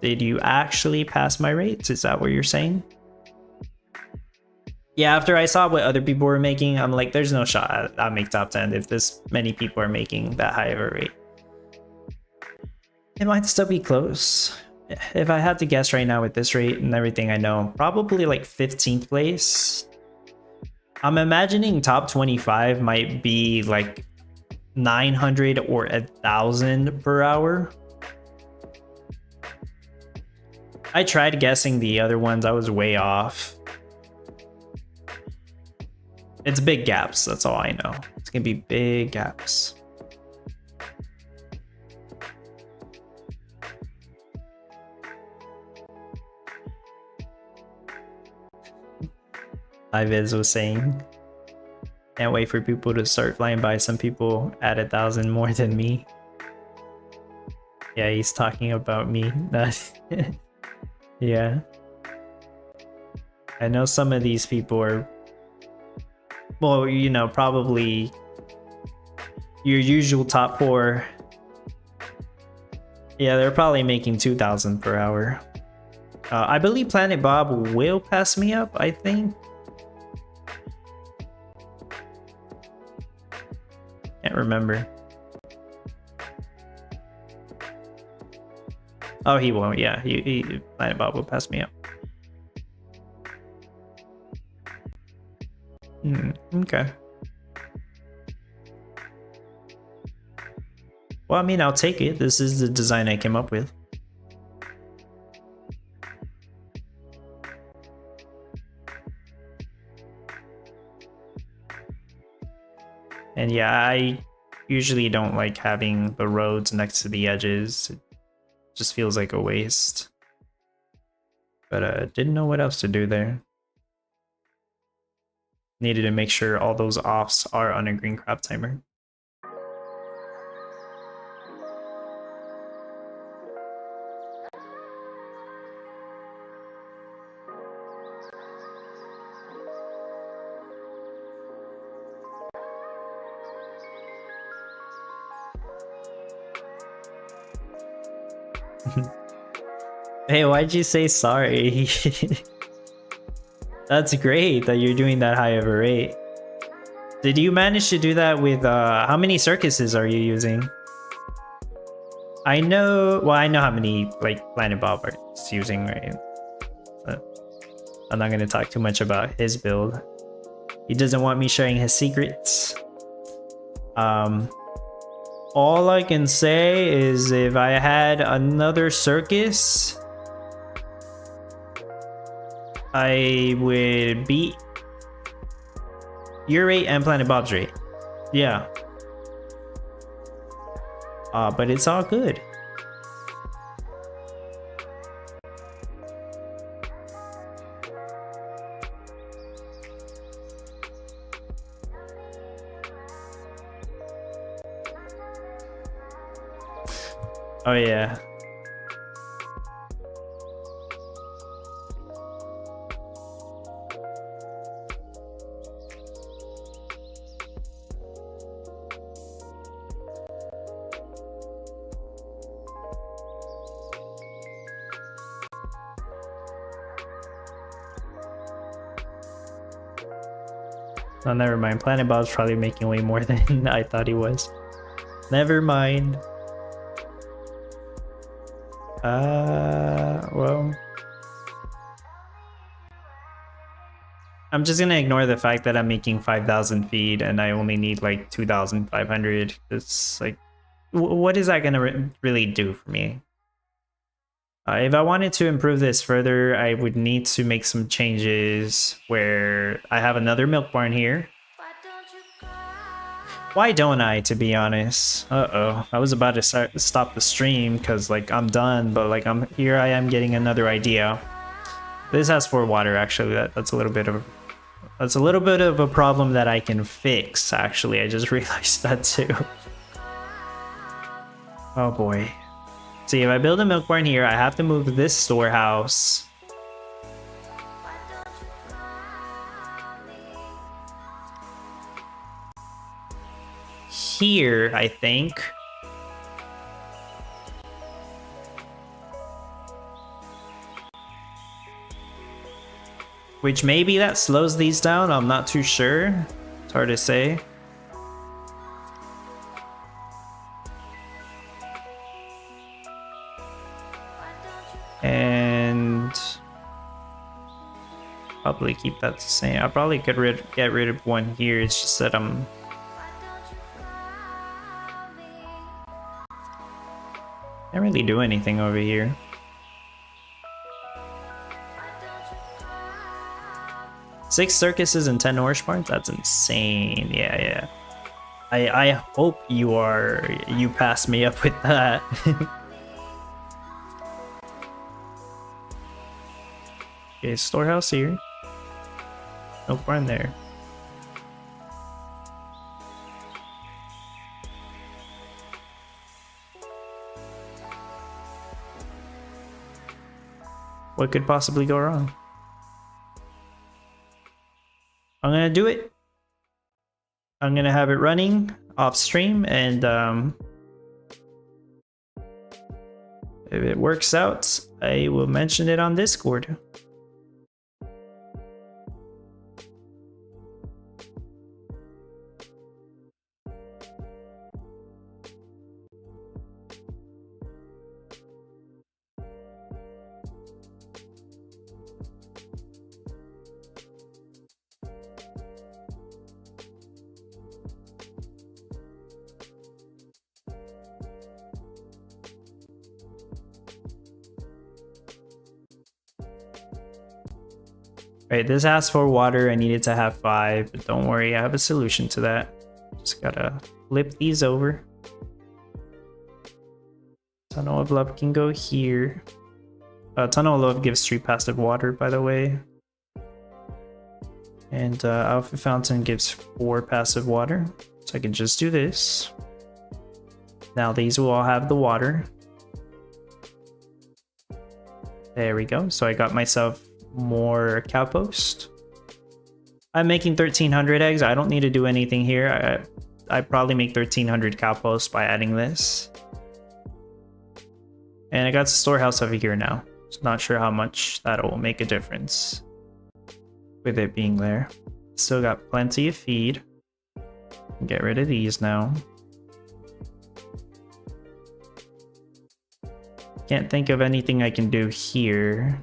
Did you actually pass my rates? Is that what you're saying? Yeah, after I saw what other people were making, I'm like, there's no shot I'll make top 10 if this many people are making that high of a rate. It might still be close. If I had to guess right now with this rate and everything I know, probably like 15th place. I'm imagining top 25 might be like 900 or 1,000 per hour. I tried guessing the other ones, I was way off. It's big gaps, that's all I know. It's gonna be big gaps. Iviz was saying, can't wait for people to start flying by. Some people at 1,000 more than me. Yeah, he's talking about me. Yeah. I know some of these people are, well, you know, probably your usual top 4. Yeah, they're probably making 2,000 per hour. I believe Planet Bob will pass me up, I think. Can't remember. Oh, he won't. Yeah, he Planet Bob will pass me up. Okay. Well, I mean, I'll take it. This is the design I came up with. And yeah, I usually don't like having the roads next to the edges. It just feels like a waste. But didn't know what else to do there. Needed to make sure all those offs are on a green craft timer. Hey, why'd you say sorry? That's great that you're doing that high of a rate. Did you manage to do that with how many circuses are you using? I know how many like Planet Bob is using, right? But I'm not gonna talk too much about his build. He doesn't want me sharing his secrets. All I can say is if I had another circus, I would beat your rate and Planet Bob's rate. Yeah. But it's all good. Oh yeah. Oh, never mind. Planet Bob's probably making way more than I thought he was. Never mind. Well, I'm just gonna ignore the fact that I'm making 5,000 feet and I only need like 2,500. It's like, what is that gonna really do for me? If I wanted to improve this further, I would need to make some changes where I have another milk barn here. Why don't I, to be honest? Uh-oh, I was about to stop the stream because like I'm done, but like here I am getting another idea. This has 4 water actually. That's a little bit of a problem that I can fix actually. I just realized that too. Oh boy. See, if I build a milk barn here, I have to move this storehouse here, I think. Which maybe that slows these down, I'm not too sure. It's hard to say. And probably keep that the same. I probably could get rid of one here. It's just that can't really do anything over here. Six circuses and 10 horse barns? That's insane. Yeah. I hope you pass me up with that. Okay, storehouse here. Milk barn there. What could possibly go wrong? I'm gonna do it. I'm gonna have it running off stream, and if it works out, I will mention it on Discord. Right, this asks for water. I needed to have 5, but don't worry, I have a solution to that. Just gotta flip these over. Tunnel of Love can go here. Tunnel of Love gives 3 passive water, by the way. And Alpha Fountain gives 4 passive water. So I can just do this. Now these will all have the water. There we go. So I got myself more Cowpost. I'm making 1,300 eggs. I don't need to do anything here. I probably make 1,300 Cowpost by adding this. And I got the storehouse over here now. So not sure how much that'll make a difference with it being there. Still got plenty of feed. Get rid of these now. Can't think of anything I can do here.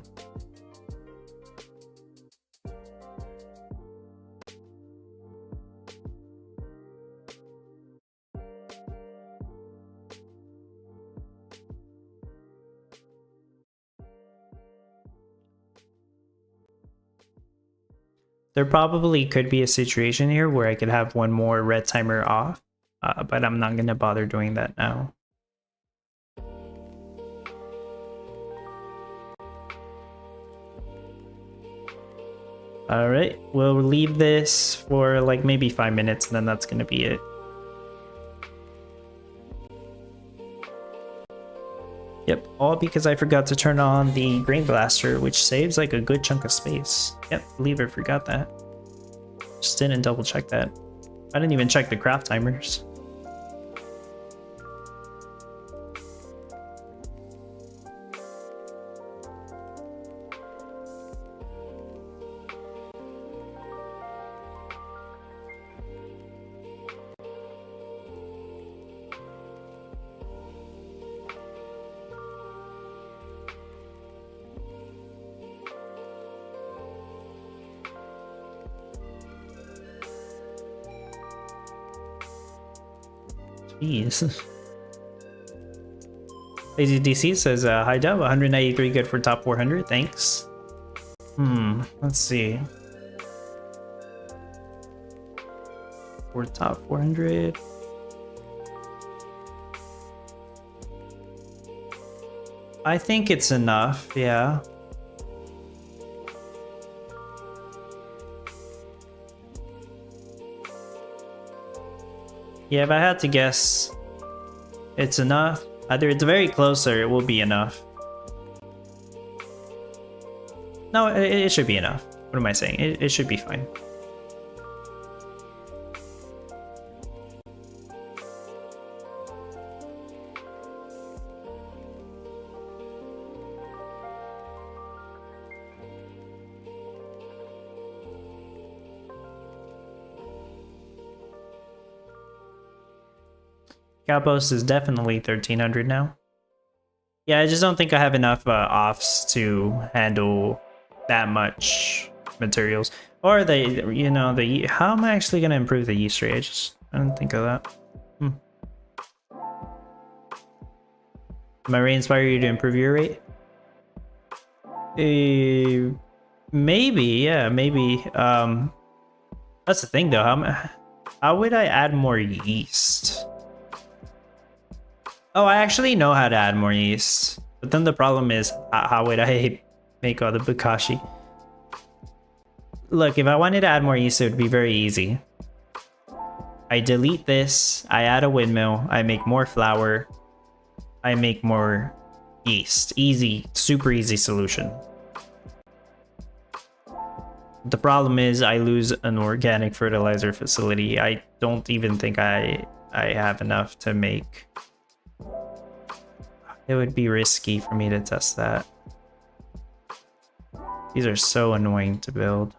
There probably could be a situation here where I could have one more red timer off, but I'm not going to bother doing that now. Alright, we'll leave this for like maybe 5 minutes and then that's going to be it. Yep, all because I forgot to turn on the Grain Blaster, which saves like a good chunk of space. Yep, believe I forgot that. Just didn't double check that. I didn't even check the craft timers. Jeez. Lazy DC says, hi Dub, 193 good for top 400, thanks. Let's see. For top 400. I think it's enough, yeah. Yeah, if I had to guess, it's enough. Either it's very close or it will be enough. No, it should be enough. What am I saying? It should be fine. Cowpost is definitely 1,300 now. Yeah, I just don't think I have enough offs to handle that much materials. Or how am I actually going to improve the yeast rate? I didn't think of that. Am I re-inspire you to improve your rate? Maybe, yeah, maybe. That's the thing though, how would I add more yeast? Oh, I actually know how to add more yeast. But then the problem is, how would I make all the Bokashi? Look, if I wanted to add more yeast, it would be very easy. I delete this, I add a windmill, I make more flour, I make more yeast. Easy, super easy solution. The problem is I lose an organic fertilizer facility. I don't even think I have enough to make. It would be risky for me to test that. These are so annoying to build.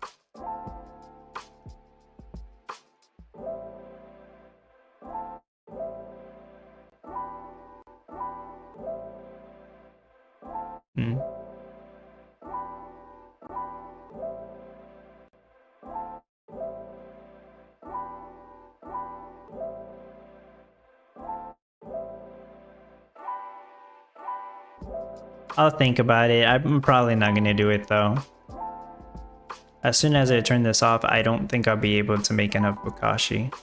I'll think about it. I'm probably not going to do it though. As soon as I turn this off, I don't think I'll be able to make enough Bokashi.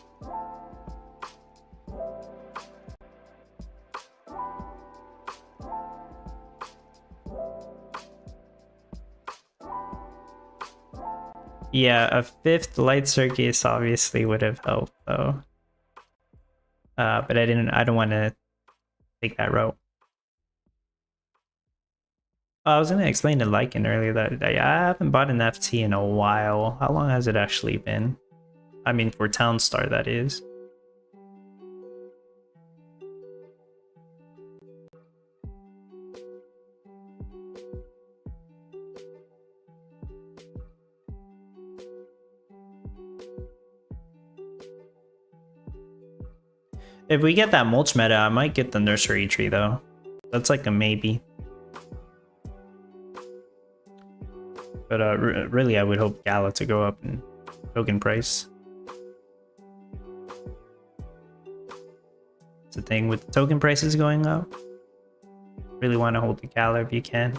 Yeah, a 5th light circus obviously would have helped though. But I don't want to take that route. I was gonna explain to Lycan earlier that I haven't bought an FT in a while. How long has it actually been? I mean, for Townstar, that is. If we get that mulch meta, I might get the nursery tree though. That's like a maybe. But really, I would hope Gala to go up in token price. It's the thing with the token prices going up. Really want to hold the Gala if you can.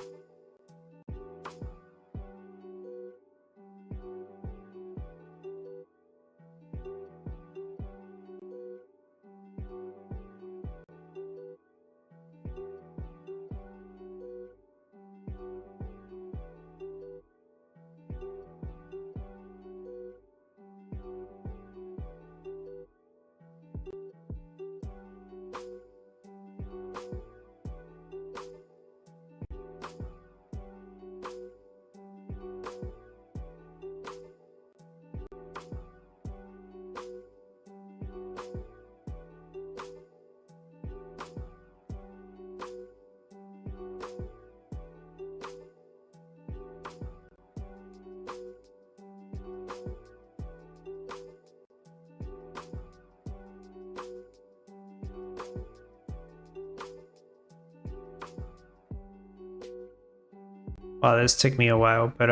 Wow, this took me a while, but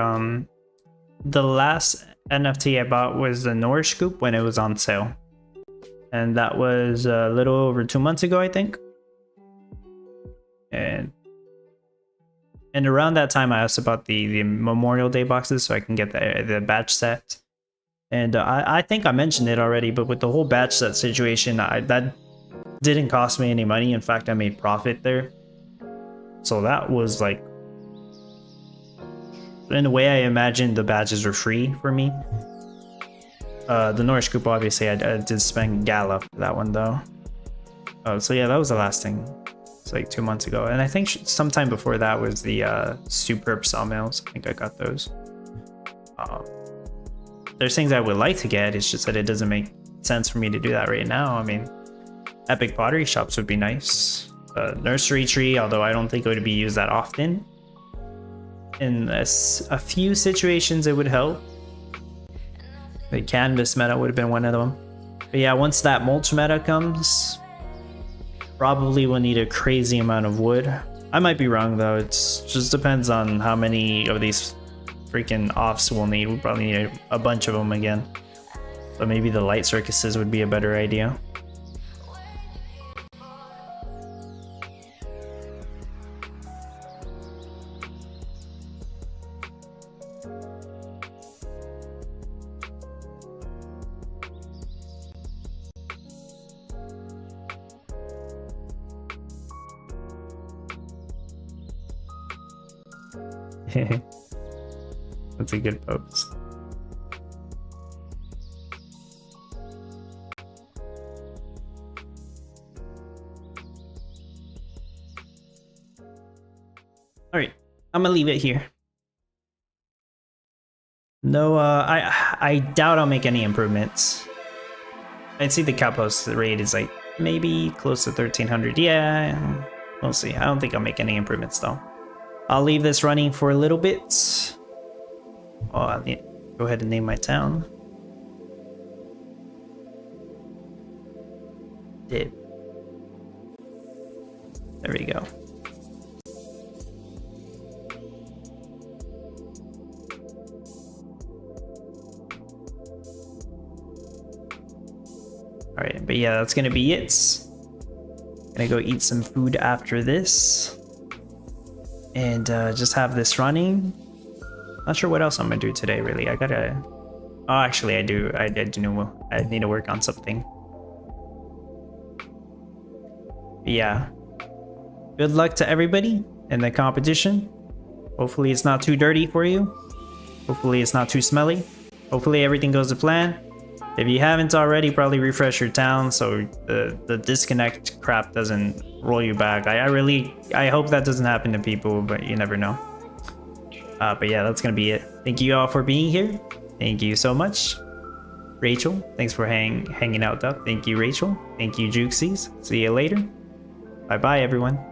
the last NFT I bought was the Nourish Scoop when it was on sale. And that was a little over 2 months ago, I think. And around that time, I asked about the Memorial Day boxes so I can get the batch set. And I think I mentioned it already, but with the whole batch set situation, that didn't cost me any money. In fact, I made profit there. So that was like, in a way, I imagined the badges were free for me. The Nourish Scoop, obviously, I did spend Gala for that one though. Oh, so yeah, that was the last thing. It's like 2 months ago, and I think sometime before that was the Superb Sawmills. I think I got those. There's things I would like to get. It's just that it doesn't make sense for me to do that right now. I mean, Epic Pottery Shops would be nice. Nursery Tree, although I don't think it would be used that often. In a few situations, it would help. The canvas meta would have been one of them. But yeah, once that mulch meta comes, probably will need a crazy amount of wood. I might be wrong though. It just depends on how many of these freaking offs we'll need. We'll probably need a bunch of them again. So maybe the light circuses would be a better idea. That's a good post. All right, I'm gonna leave it here. No, I doubt I'll make any improvements. I'd see the Cowpost rate is like maybe close to 1300. Yeah, we'll see. I don't think I'll make any improvements though. I'll leave this running for a little bit. Oh, I'll go ahead and name my town. There we go. All right, but yeah, that's gonna be it. Gonna go eat some food after this. And just have this running. Not sure what else I'm gonna do today, really. I gotta... Oh, actually, I do. I need to work on something. But yeah. Good luck to everybody in the competition. Hopefully it's not too dirty for you. Hopefully it's not too smelly. Hopefully everything goes to plan. If you haven't already, probably refresh your town so the disconnect crap doesn't roll you back. I hope that doesn't happen to people, but you never know. But yeah, that's gonna be it. Thank you all for being here. Thank you so much. Rachel, thanks for hanging out, Duck. Thank you, Rachel. Thank you, Jukesies. See you later. Bye bye, everyone.